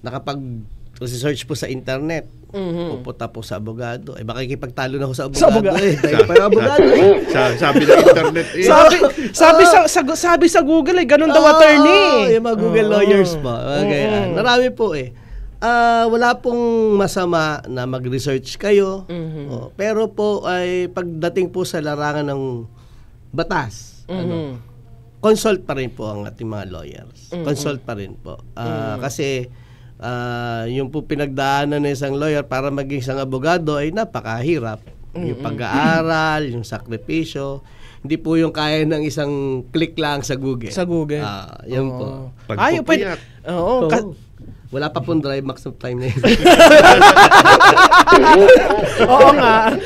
nakapag-research po sa internet. Pupunta po sa abogado. Baka ikipagtalo na ako sa abogado. Dahil pa abogado Sabi ng internet Sabi sa Google ganun daw attorney. Yung mga Google lawyers po. Marami po wala pong masama na mag-research kayo. Pero po pagdating po sa larangan ng batas, consult pa rin po ang ating mga lawyers. Consult pa rin po. Kasi yung po pinagdaanan ng isang lawyer para maging isang abogado ay napakahirap. Yung pag-aaral, yung sakripisyo, hindi po yung kaya ng isang click lang sa Google. Sa Google. Yan po. Pagpupuyat. Wala pa pong drive max of time na yun. Oo nga.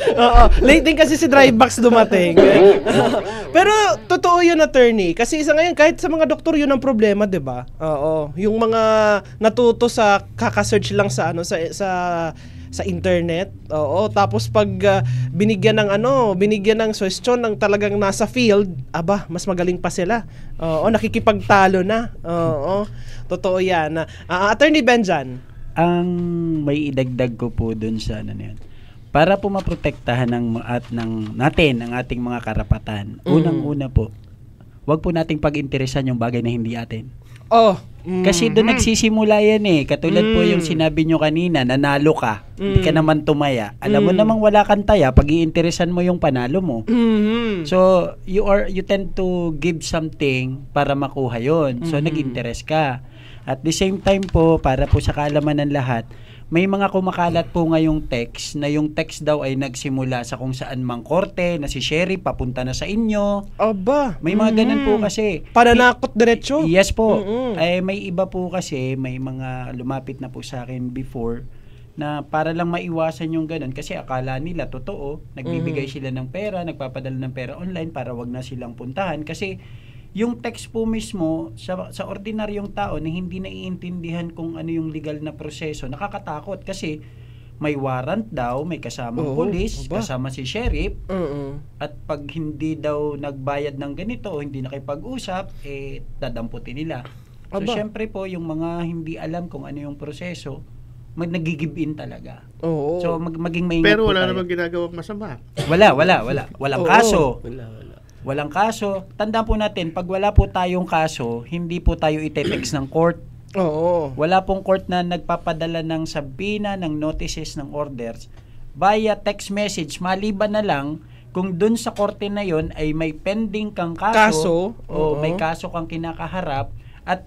Late din kasi si Drivebox dumating. Pero totoo yun, attorney. Kasi isa ngayon, kahit sa mga doktor yun ang problema, di ba? Oo. Yung mga natuto sa kaka-search lang sa sa internet. Oo, tapos pag binigyan ng question ng talagang nasa field, mas magaling pa sila. Oo, nakikipagtalo na. Oo. Totoo 'yan. Attorney Benjan, ang may idagdag ko po doon sa para po maprotektahan natin ang ating mga karapatan. Unang-una po, wag po nating pag-interesan yung bagay na hindi atin. Kasi doon nagsisimula yan eh. Katulad po yung sinabi nyo kanina, nanalo ka, hindi ka naman tumaya. Alam mo namang wala kang taya pag iinteresan mo yung panalo mo. So, you tend to give something para makuha yon. So, nag-interest ka. At the same time po, para po sa kaalaman ng lahat, may mga kumakalat po ngayong text na yung text daw ay nagsimula sa kung saan mang korte na si sheriff papunta na sa inyo. May mga ganun po kasi. Pananakot diretso. Yes po. May iba po kasi, may mga lumapit na po sa akin before na para lang maiwasan yung ganun kasi akala nila totoo, nagbibigay sila ng pera, nagpapadala ng pera online para wag na silang puntahan kasi yung text po mismo sa ordinaryong tao na hindi naiintindihan kung ano yung legal na proseso, nakakatakot kasi may warrant daw, may kasamang pulis, kasama si sheriff, at pag hindi daw nagbayad ng ganito o hindi nakipag-usap, dadamputin nila. So, syempre po, yung mga hindi alam kung ano yung proseso, nag-give in talaga. So, maging maingat Pero po wala tayo. namang ginagawang masama. Wala. Walang kaso. Walang kaso. Tandaan po natin, pag wala po tayong kaso, hindi po tayo ite-text ng court. Wala pong court na nagpapadala ng sabina, ng notices, ng orders via text message, maliban na lang kung dun sa korte na yon ay may pending kang kaso o may kaso kang kinakaharap at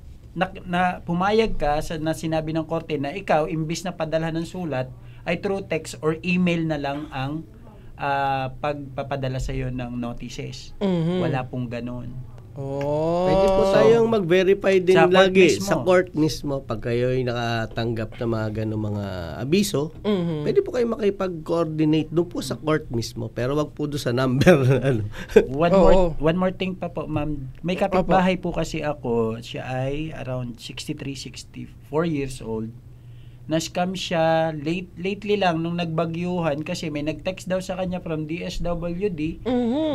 na pumayag ka na sinabi ng korte na ikaw imbis na padala ng sulat ay through text or email na lang ang pagpapadala sa iyo ng notices. Wala pong ganun. Pwede po tayong mag-verify din sa lagi mismo. sa court mismo pag kayo'y nakatanggap ng mga ganong mga abiso. Pwede po kayo makipag-coordinate doon po sa court mismo, pero wag po doon sa number. One more thing pa po, ma'am. May kapitbahay po kasi ako, siya ay around 63-64 years old. Na-scam siya lately lang nung nagbagyuhan kasi may nag-text daw sa kanya from DSWD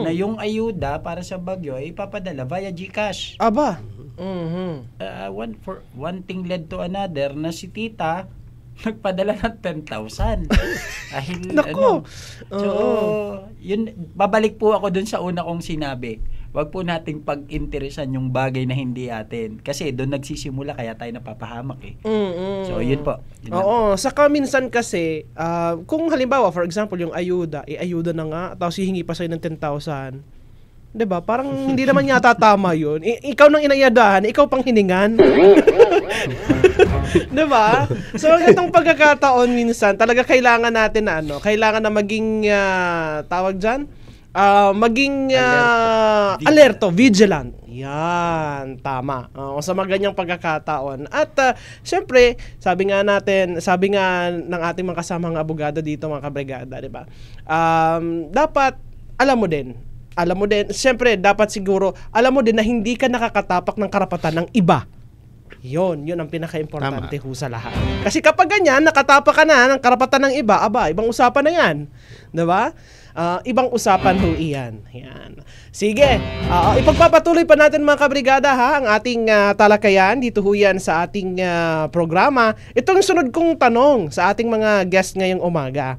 na yung ayuda para sa bagyo ay ipapadala via GCash. One thing led to another na si tita nagpadala ng 10,000. Dahil So, yun, babalik po ako dun sa una kong sinabi. Wag po nating pag-interesan yung bagay na hindi atin. Kasi doon nagsisimula kaya tayo napapahamak So, yun po. Yun saka minsan kasi, kung halimbawa, for example, yung ayuda, ayuda na nga, tapos hihingi pa sa'yo ng 10,000. Diba? Parang hindi naman yata tama yun. Ikaw nang inayadahan, ikaw pang hiningan. Diba? So, itong pagkakataon minsan, talaga kailangan natin na kailangan na maging, tawag dyan, maging alerto, vigilant. Yan, tama. Sa mga ganyang pagkakataon. At syempre, sabi nga ng ating mga kasamang abogado dito, mga kabrigada, di ba? Dapat alam mo din, syempre dapat siguro alam mo din na hindi ka nakakatapak ng karapatan ng iba. Yun ang pinaka-importante ho sa lahat. Kasi kapag ganyan, nakatapak ka na ng karapatan ng iba, ibang usapan na yan. Diba? Ibang usapan ho iyan. Yan. Sige, ipagpapatuloy pa natin mga kabrigada ang ating talakayan dito ho yan sa ating programa. Itong sunod kong tanong sa ating mga guest ngayong umaga.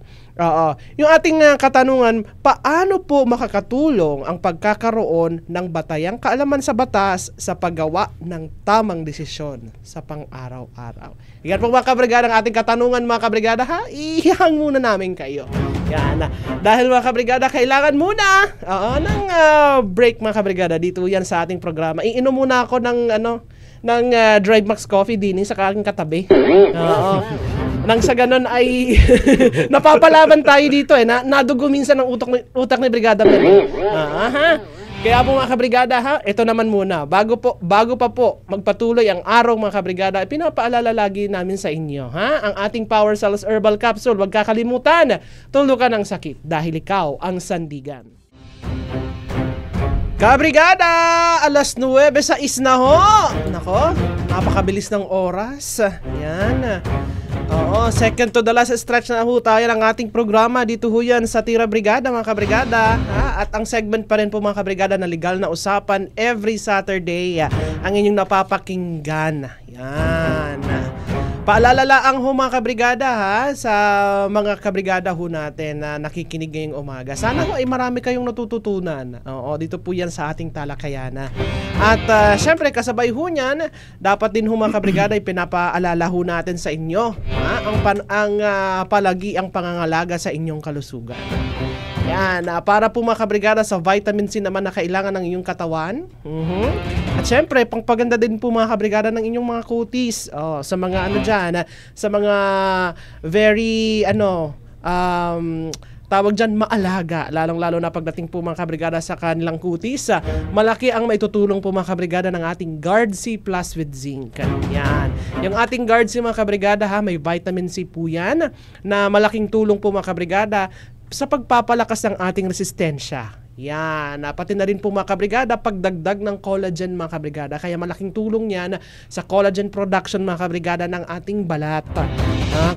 Yung ating katanungan, paano po makakatulong ang pagkakaroon ng batayang kaalaman sa batas sa paggawa ng tamang desisyon sa pang-araw-araw? Yan po mga kabrigada ang ating katanungan mga kabrigada ihang muna namin kayo. Yan. Dahil mga kabrigada, kailangan muna ng break mga kabrigada dito yan sa ating programa. Iinom muna ako ng Drive Max Coffee din sa aking katabi. Nang sa ganun ay napapalaban tayo dito nadugo minsan ng utak ni Brigada Mel. Kaya po mga kabrigada ito naman muna. Bago pa po magpatuloy ang araw mga kabrigada, pinapaalala lagi namin sa inyo ang ating Power Cells Herbal Capsule. Huwag kakalimutan, tulukan ang sakit dahil ikaw ang sandigan. Kabrigada, alas 9:06 na ho. Nako, napakabilis ng oras. Yan. Second to the last stretch na ho tayo ng ating programa dito ho yan sa Tira Brigada mga kabrigada. At ang segment pa rin po mga kabrigada na legal na usapan every Saturday ang inyong napapakinggan. Yan. Paalala ho mga kabrigada sa mga kabrigada ho natin na nakikinig ngayong umaga. Sana ho ay marami kayong natututunan. Dito po yan sa ating talakayan. At syempre kasabay ho niyan, dapat din ho mga kabrigada ay pinapaalala ho natin sa inyo ang palagi ang pangangalaga sa inyong kalusugan. Yan, para po mga kabrigada sa vitamin C naman na kailangan ng inyong katawan. At syempre, pangpaganda din po mga kabrigada ng inyong mga kutis. Sa mga sa mga very tawag dyan, maalaga. Lalong-lalo na pagdating po mga kabrigada sa kanilang kutis. Malaki ang maitutulong po mga kabrigada ng ating Guard C Plus with Zinc. Yan. Yung ating Guard C mga kabrigada may vitamin C po yan na malaking tulong po mga kabrigada sa pagpapalakas ng ating resistensya. Yan, pati na rin po mga kabrigada, pagdagdag ng collagen mga kabrigada. Kaya malaking tulong yan sa collagen production mga kabrigada ng ating balat.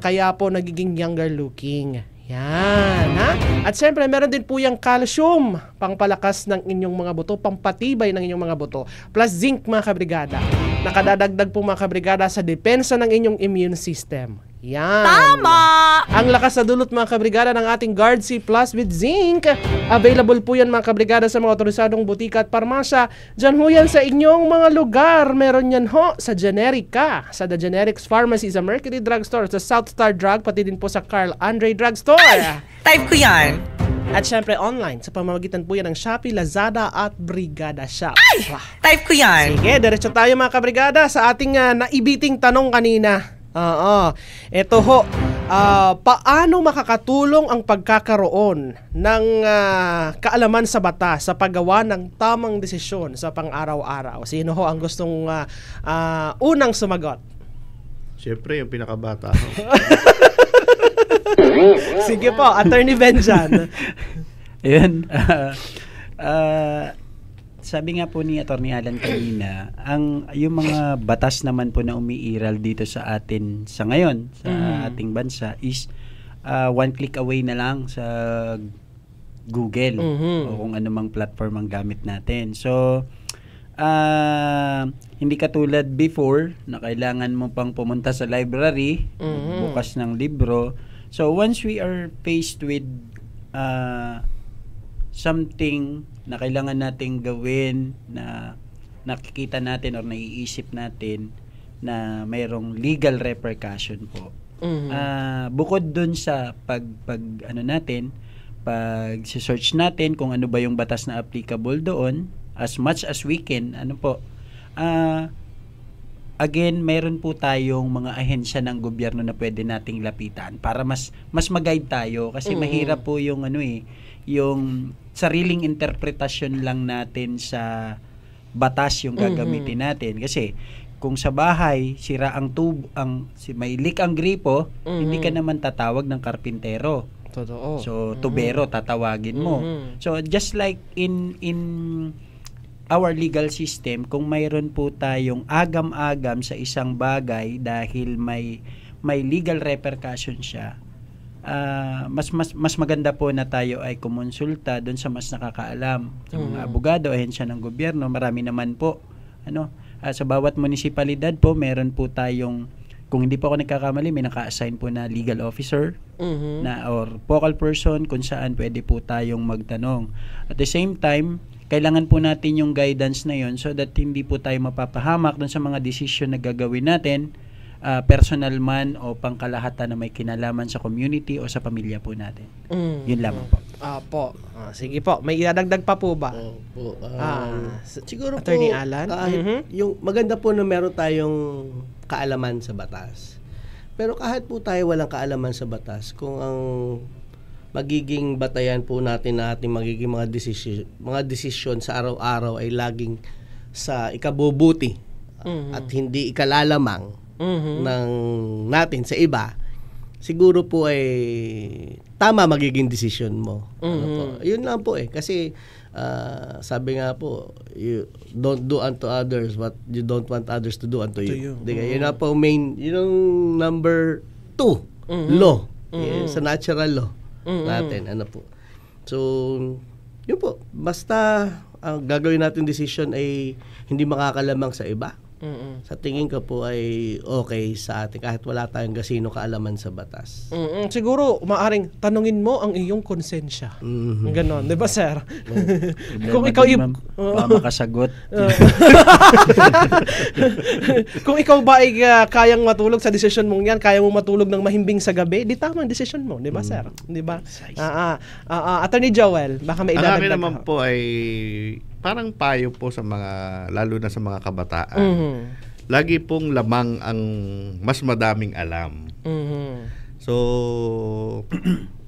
Kaya po nagiging younger looking. Yan, ha? At syempre, meron din po yung calcium, pangpalakas ng inyong mga buto, pampatibay ng inyong mga buto, plus zinc mga kabrigada. Nakadadagdag po mga kabrigada sa depensa ng inyong immune system. Yan. Tama! Ang lakas na dulot mga kabrigada ng ating Guard C Plus with zinc. Available po yan mga kabrigada sa mga otorisadong butika at parmasya. Diyan ho yan sa inyong mga lugar. Meron yan ho sa Generica, sa The Generics Pharmacy, sa Mercury Drugstore, sa South Star Drug, pati din po sa Carl Andre Drugstore. Type ko yan. At syempre online sa pamamagitan po yan ng Shopee, Lazada at Brigada Shop. Type ko yan. Sige, diretso tayo mga kabrigada sa ating naibiting tanong kanina. Ito ho, paano makakatulong ang pagkakaroon ng kaalaman sa batas sa paggawa ng tamang desisyon sa pang-araw-araw? Sino ho ang gustong unang sumagot? Siyempre, yung pinakabata. Sige po, Attorney Benjan. Ayun. Sabi nga po ni Attorney Alan kanina, yung mga batas naman po na umiiral dito sa atin sa ngayon, sa ating bansa is one click away na lang sa Google o kung anumang platform ang gamit natin. So, hindi katulad before na kailangan mo pang pumunta sa library, bukas ng libro. So, once we are faced with something na kailangan nating gawin na nakikita natin or naiisip natin na mayroong legal repercussion po. Bukod dun sa pag search natin kung ano ba yung batas na applicable doon, as much as we can, again, mayroon po tayong mga ahensya ng gobyerno na pwede nating lapitan para mas mag-guide tayo kasi mahirap po yung yung sariling interpretasyon lang natin sa batas yung gagamitin natin kasi kung sa bahay sira ang tubo, may leak ang gripo, hindi ka naman tatawag ng karpintero. Totoo. So tubero tatawagin mo. So just like in our legal system, kung mayroon po tayong agam-agam sa isang bagay dahil may legal repercussion siya, mas maganda po na tayo ay kumonsulta doon sa mas nakakaalam, sa mga abogado, ahensya ng gobyerno. Marami naman po sa bawat munisipalidad po meron po tayong, kung hindi po ako nagkakamali, may naka-assign po na legal officer na or focal person kung saan pwede po tayong magtanong. At the same time, kailangan po natin yung guidance na yon so that hindi po tayo mapapahamak doon sa mga desisyon na gagawin natin, personal man o pangkalahatan na may kinalaman sa community o sa pamilya po natin. Yun lamang po. Po. Sige po, may idadagdag pa po ba? Siguro Attorney po, Alan? yung maganda po na meron tayong kaalaman sa batas. Pero kahit po tayo walang kaalaman sa batas, kung ang magiging batayan po natin na ating magiging mga desisyon sa araw-araw ay laging sa ikabubuti at hindi ikalalamang ng natin sa iba, siguro po ay tama magiging desisyon mo. Yun lang po kasi sabi nga po, you don't do unto others what you don't want others to do unto you. Yun na po yun ang number 2 law sa natural law natin. So yun po, basta ang gagawin natin decision ay hindi makakalamang sa iba. Sa tingin ko po ay okay sa atin kahit wala tayong gasino kaalaman sa batas. Siguro maaaring tanungin mo ang iyong konsensya. Ganon, 'di ba, sir? Kung ikaw makasagot. Kung ikaw ba ay kayang matulog sa desisyon mong 'yan, kaya mo matulog ng mahimbing sa gabi, di tama ang desisyon mo, 'di ba, sir? 'Di ba? Attorney Joel, baka may idadagdag. Ang akin naman po ay parang payo po sa mga, lalo na sa mga kabataan. Lagi pong lamang ang mas madaming alam. So,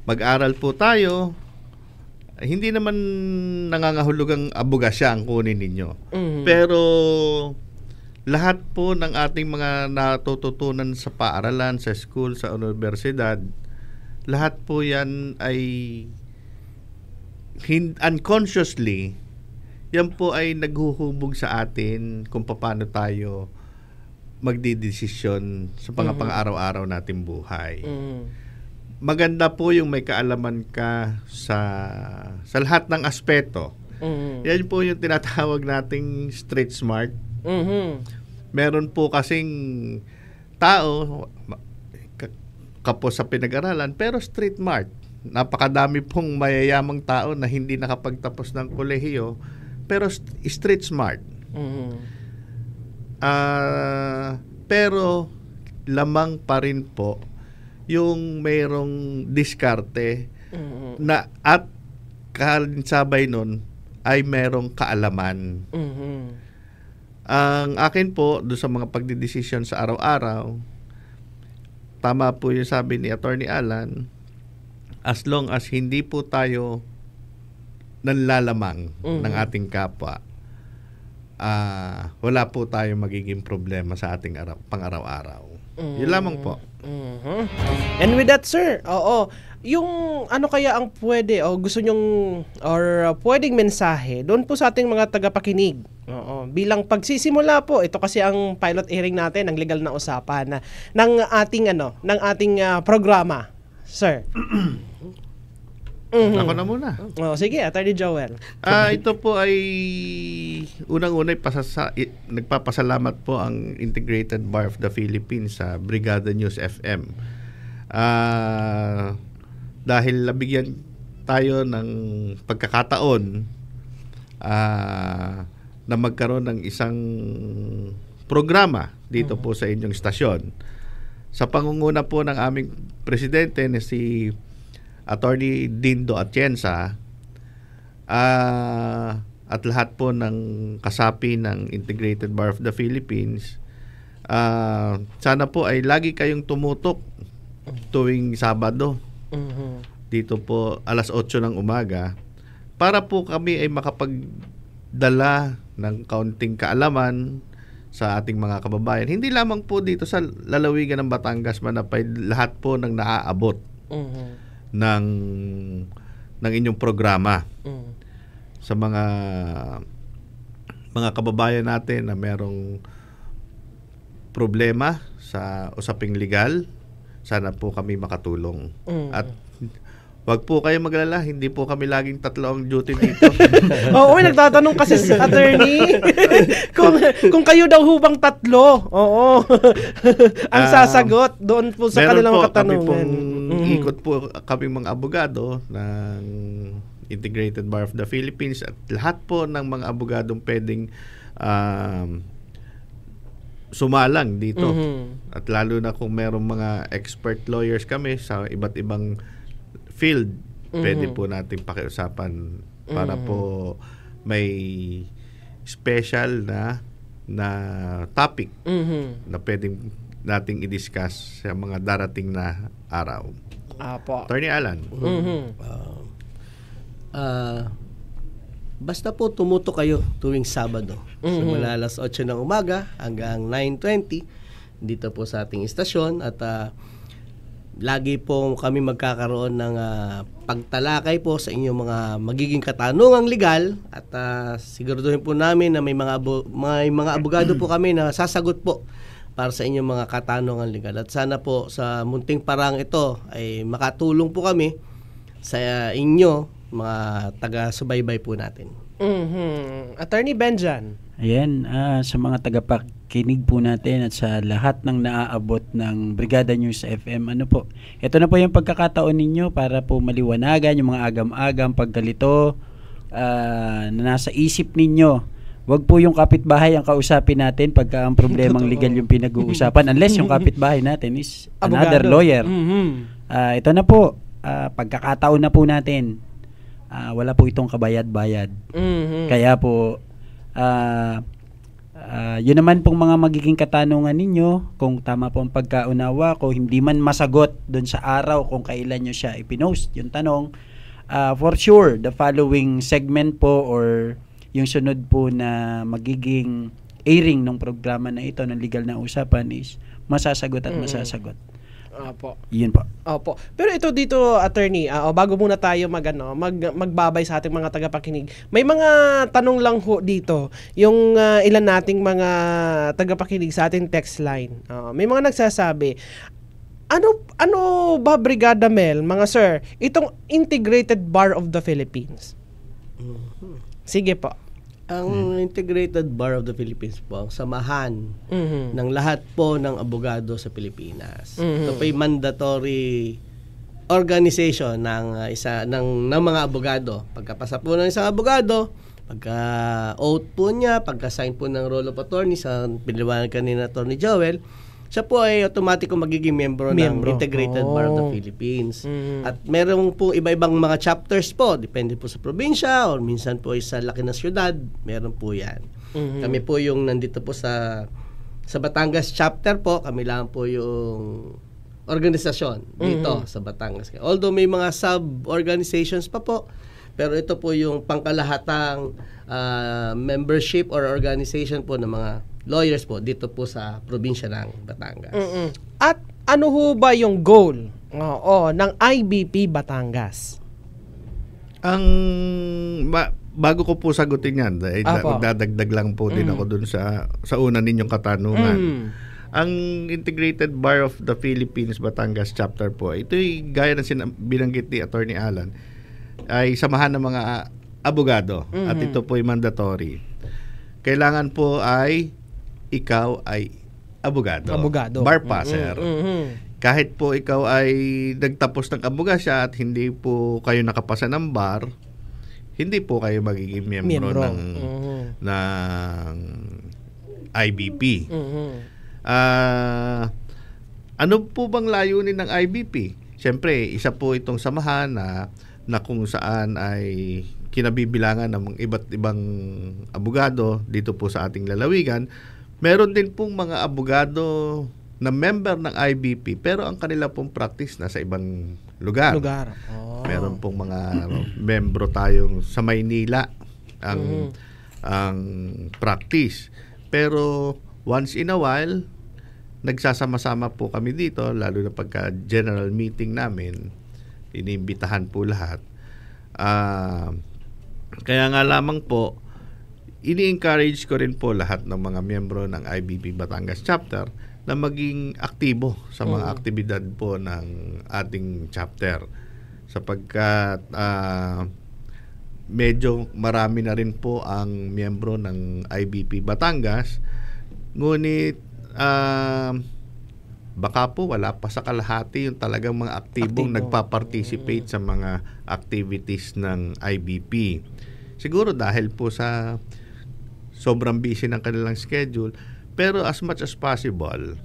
mag-aral po tayo. Hindi naman nangangahulugang abogasya ang kunin ninyo. Pero, lahat po ng ating mga natututunan sa paaralan, sa school, sa universidad, lahat po yan ay unconsciously, yan po ay naghuhubog sa atin kung paano tayo magdidesisyon sa pang-araw-araw nating buhay. Maganda po yung may kaalaman ka sa lahat ng aspeto. Yan po yung tinatawag nating street smart. Meron po kasing tao kapos sa pinag-aralan pero street smart. Napakadami pong mayayamang tao na hindi nakapagtapos ng kolehiyo pero street smart. Pero lamang pa rin po yung mayroong diskarte na at kasabay nun ay mayroong kaalaman. Ang akin po doon sa mga pagdidesisyon sa araw-araw, tama po yung sabi ni Attorney Alan, as long as hindi po tayo nanlalamang ng ating kapwa, wala po tayong magiging problema sa ating pang-araw-araw. Yun lamang po. And with that, sir, yung ano kaya ang pwede o gusto nyong or pwedeng mensahe doon po sa ating mga tagapakinig? Bilang pagsisimula po, ito kasi ang pilot hearing natin, ang legal na usapan ng ating programa, sir. Ako na muna. Sige, Attorney Joel. Ito po ay unang-una nagpapasalamat po ang Integrated Bar of the Philippines sa Brigada News FM. Dahil nabigyan tayo ng pagkakataon na magkaroon ng isang programa dito po sa inyong istasyon. Sa pangunguna po ng aming presidente na si Attorney Dindo Atienza, at lahat po ng kasapi ng Integrated Bar of the Philippines, sana po ay lagi kayong tumutok tuwing Sabado dito po alas 8 ng umaga para po kami ay makapagdala ng kaunting kaalaman sa ating mga kababayan. Hindi lamang po dito sa lalawigan ng Batangas, manapay lahat po ng naaabot ng inyong programa sa mga kababayan natin na merong problema sa usaping legal. Sana po kami makatulong. At wag po kayo maglala, hindi po kami laging tatlo ang duty dito. Oo, nagtatanong kasi si attorney kung kayo daw hubang tatlo. Oo. Ang sasagot doon po sa kanilang katanungan. Meron po kami ikot po kami mga abogado ng Integrated Bar of the Philippines at lahat po ng mga abogadong pwedeng sumalang dito. At lalo na kung merong mga expert lawyers kami sa iba't ibang field, pwede po natin pakiusapan para po may special na topic na pwedeng nating i-discuss sa mga darating na araw. Attorney Alan. Basta po tumutok kayo tuwing Sabado. Simula alas 8 ng umaga hanggang 9:20 dito po sa ating istasyon at lagi po kami magkakaroon ng pagtalakay po sa inyong mga magiging katanungang legal at siguraduhin po namin na may mga abogado po kami na sasagot po para sa inyong mga katanungang legal. At sana po sa munting parang ito ay makatulong po kami sa inyo, mga taga-subaybay po natin. Attorney Benjan. Ayan, sa mga tagapakinig po natin at sa lahat ng naaabot ng Brigada News FM, ito na po yung pagkakataon ninyo para po maliwanagan yung mga agam-agam pagkalito na nasa isip ninyo. Wag po yung kapitbahay ang kausapin natin pagka ang problemang legal yung pinag-uusapan unless yung kapitbahay natin is another lawyer. Ito na po, pagkakataon na po natin. Wala po itong kabayad-bayad. Kaya po yun naman pong mga magiging katanungan ninyo, kung tama po ang pagkaunawa ko, hindi man masagot doon sa araw kung kailan nyo siya ipinost yung tanong, for sure the following segment po or yung sunod po na magiging airing ng programa na ito ng legal na usapan is masasagot at masasagot. Opo. Yun po. Opo. Pero ito dito, attorney, bago muna tayo magbabay sa ating mga tagapakinig. May mga tanong lang ho dito. Yung ilan nating mga tagapakinig sa ating text line. May mga nagsasabi, ano ba, Brigada Mel, mga sir, itong Integrated Bar of the Philippines? Sige po. Ang Integrated Bar of the Philippines po, ang samahan ng lahat po ng abogado sa Pilipinas. Ito po yung mandatory organization ng mga abogado. Pagkapasa po ng isang abogado, pagka-oath po niya, pagka-sign po ng roll of attorney sa piniliwanag kanina Attorney Joel, siya po ay automatic magiging miyembro ng Integrated Bar of the Philippines. At meron po iba-ibang mga chapters po, depende po sa probinsya or minsan po sa laki ng syudad, meron po yan. Kami po yung nandito po sa Batangas chapter po, kami lang po yung organisasyon dito sa Batangas. Although may mga sub-organizations pa po, pero ito po yung pangkalahatang membership or organization po ng mga lawyers po dito po sa probinsya ng Batangas. At ano ho ba yung goal ng IBP Batangas? Bago ko po sagutin yan, dadagdag lang po din ako dun sa una ninyong katanungan. Ang Integrated Bar of the Philippines Batangas chapter po, ito'y gaya ng binanggit ni Attorney Alan, ay samahan ng mga abogado at ito po ay mandatory. Kailangan po ay ikaw ay abogado. Bar passer. Kahit po ikaw ay nagtapos ng abogasya at hindi po kayo nakapasa ng bar, hindi po kayo magiging miyembro ng IBP. Ano po bang layunin ng IBP? Siyempre, isa po itong samahan na kung saan ay kinabibilangan ng iba't ibang abogado dito po sa ating lalawigan. Meron din pong mga abogado na member ng IBP pero ang kanila pong practice nasa ibang lugar. Meron pong mga membro tayong sa Maynila ang practice. Pero once in a while, nagsasama-sama po kami dito, lalo na pagka general meeting namin, iniimbitahan po lahat. Kaya nga lamang po, ini-encourage ko rin po lahat ng mga miyembro ng IBP Batangas chapter na maging aktibo sa mga aktibidad po ng ating chapter. Sapagkat medyo marami na rin po ang miyembro ng IBP Batangas, ngunit baka po wala pa sa kalahati yung talagang mga aktibong nagpa-participate sa mga activities ng IBP. Siguro dahil po sa sobrang busy ng kanilang schedule, pero as much as possible,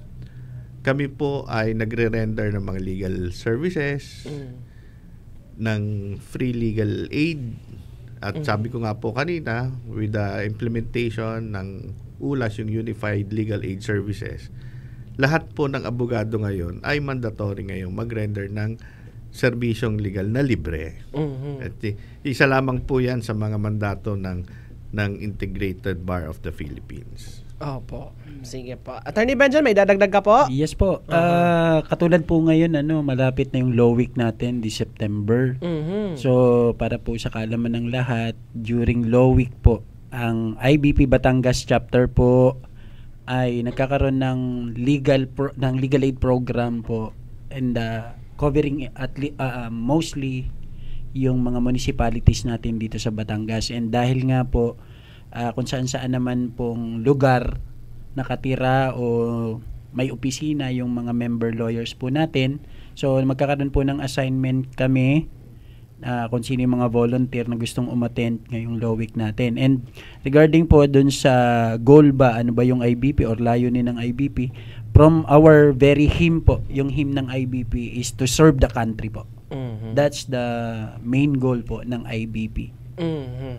kami po ay nagre-render ng mga legal services, ng free legal aid, at sabi ko nga po kanina, with the implementation ng ULAS, yung Unified Legal Aid Services, lahat po ng abogado ngayon ay mandatory ngayong mag-render ng serbisyong legal na libre. At isa lamang po yan sa mga mandato ng Integrated Bar of the Philippines. Opo. Sige po. Attorney Benjamin, may dadagdag ka po? Yes po. Katulad po ngayon, malapit na yung Law Week natin, this September. So, para po sa kaalaman ng lahat, during Law Week po, ang IBP Batangas chapter po ay nagkakaroon ng legal aid program po, and covering mostly yung mga municipalities natin dito sa Batangas. And dahil nga po kung saan naman pong lugar nakatira o may opisina yung mga member lawyers po natin, so magkakaroon po ng assignment kami kung sino yung mga volunteer na gustong umattend ngayong Law Week natin. And regarding po dun sa goal ba, ano ba yung IBP or layunin ng IBP, from our very hymn po, yung hymn ng IBP is to serve the country po. That's the main goal po ng IBP.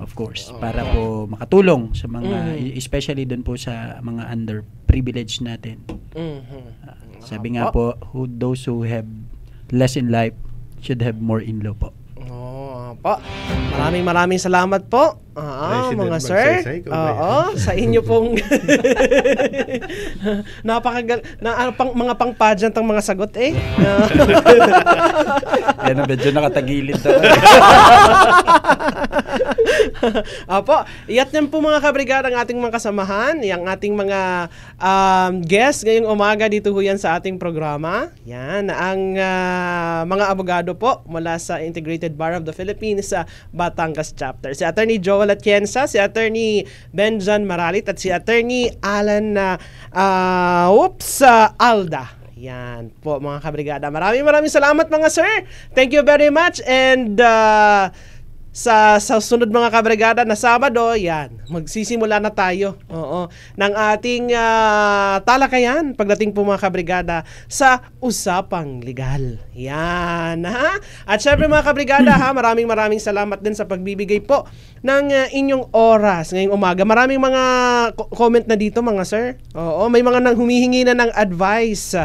Of course, para po makatulong sa mga, especially dun po sa mga underprivileged natin. Sabi nga po, those who have less in life should have more in law po. Apo, maraming salamat po. President Mga sir. Magsaysay, Sa inyo pong mga pang-pageant ang mga sagot eh. Yan, medyo nakatagilid daw. Apo, iyat niyan po mga kabrigada ang ating mga kasamahan, yung ating mga guests ngayong umaga dito ho yan sa ating programa. Yan, ang mga abogado po mula sa Integrated Bar of the Philippines sa Batangas Chapter. Si Attorney Joel Atienza, si Attorney Benjan Maralit at si Attorney Alan Alda. Yan po mga kabrigada. Maraming salamat mga sir. Thank you very much and sa sunod mga kabrigada na Sabado, yan, magsisimula na tayo ng ating talakayan pagdating po mga kabrigada sa Usapang Legal. Yan, ha? At syempre mga kabrigada, ha, maraming salamat din sa pagbibigay po ng inyong oras ngayong umaga. Maraming mga comment na dito mga sir. May mga nang humihingi na ng advice.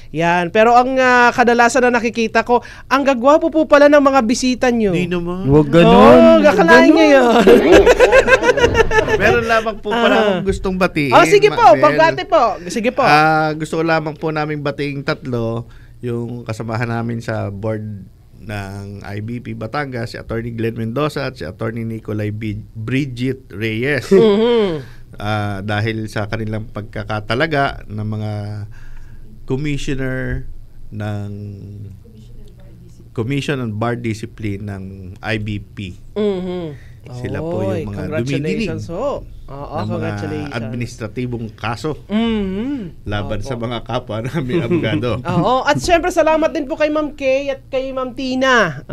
Yan, pero ang kadalasan na nakikita ko, ang gagwapo po pala ng mga bisita nyo. Hindi naman. Huwag ganun. Kakalain nyo yun. Meron lamang po pala akong gustong batiin. Sige po, pagbati po. Sige po. Gusto ko lamang po naming batiin tatlo, yung kasamahan namin sa board ng IBP Batangas, si Attorney Glenn Mendoza at si Attorney Nicolay Bridget Reyes. Dahil sa kanilang pagkakatalaga ng mga commissioner ng Commission on Bar Discipline ng IBP. Sila po yung mga dumidinig ng mga administratibong kaso laban sa mga kapwa namin abogado. At syempre salamat din po kay Ma'am Kay at kay Ma'am Tina.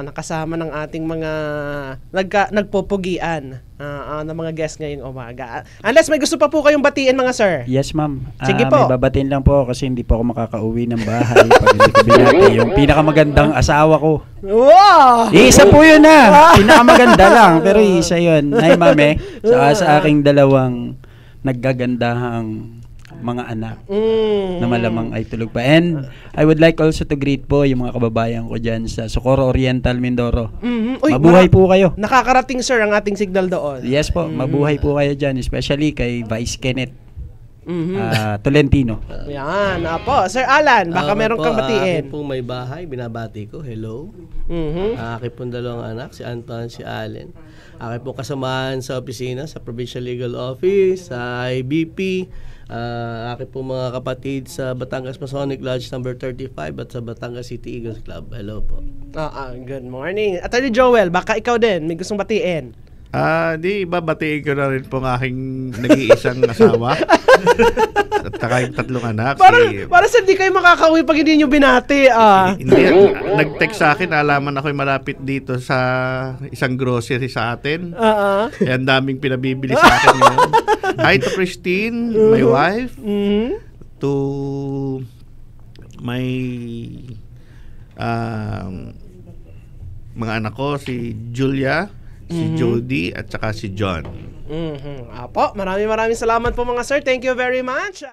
Nakasama ng ating mga nagpopugian ng mga guests ngayong umaga. Unless may gusto pa po kayong batiin mga sir. Yes, ma'am. Sige po. May babatiin lang po kasi hindi po ako makakauwi ng bahay pag hindi ko binati yung pinakamagandang asawa ko. Wow! Isa po yun na. Pinakamaganda lang. Pero isa yun. Nay, mame. Sa aking dalawang naggagandahang mga anak na malamang ay tulog pa. And I would like also to greet po yung mga kababayan ko dyan sa Socorro Oriental, Mindoro. Mabuhay po kayo. Nakakarating sir ang ating signal doon. Yes po, mabuhay po kayo dyan. Especially kay Vice Kenneth Tolentino. Yan, po. Sir Alan, baka meron kang batiin. Akin pong may bahay, binabati ko. Hello. Akin pong dalawang anak, si Anton, si Allen. Akin pong kasamahan sa opisina, sa Provincial Legal Office, sa IBP. Akin pong mga kapatid sa Batangas Masonic Lodge number 35 at sa Batangas City Eagles Club. Hello po. Good morning. Attorney Joel, baka ikaw din, may gustong batiin. Di babatiin ko na rin po ng aking nag-iisang asawa at saka yung tatlong anak. Para sa hindi kayo makakauwi pag hindi nyo binati. Hindi, nag-text sa akin, alaman ako'y malapit dito sa isang grocery sa atin. Kaya ang daming pinabibili sa akin ngayon. Hi to Christine, my wife, to my mga anak ko, si Julia, si Jody at saka si John. Apo, maraming salamat po mga sir. Thank you very much.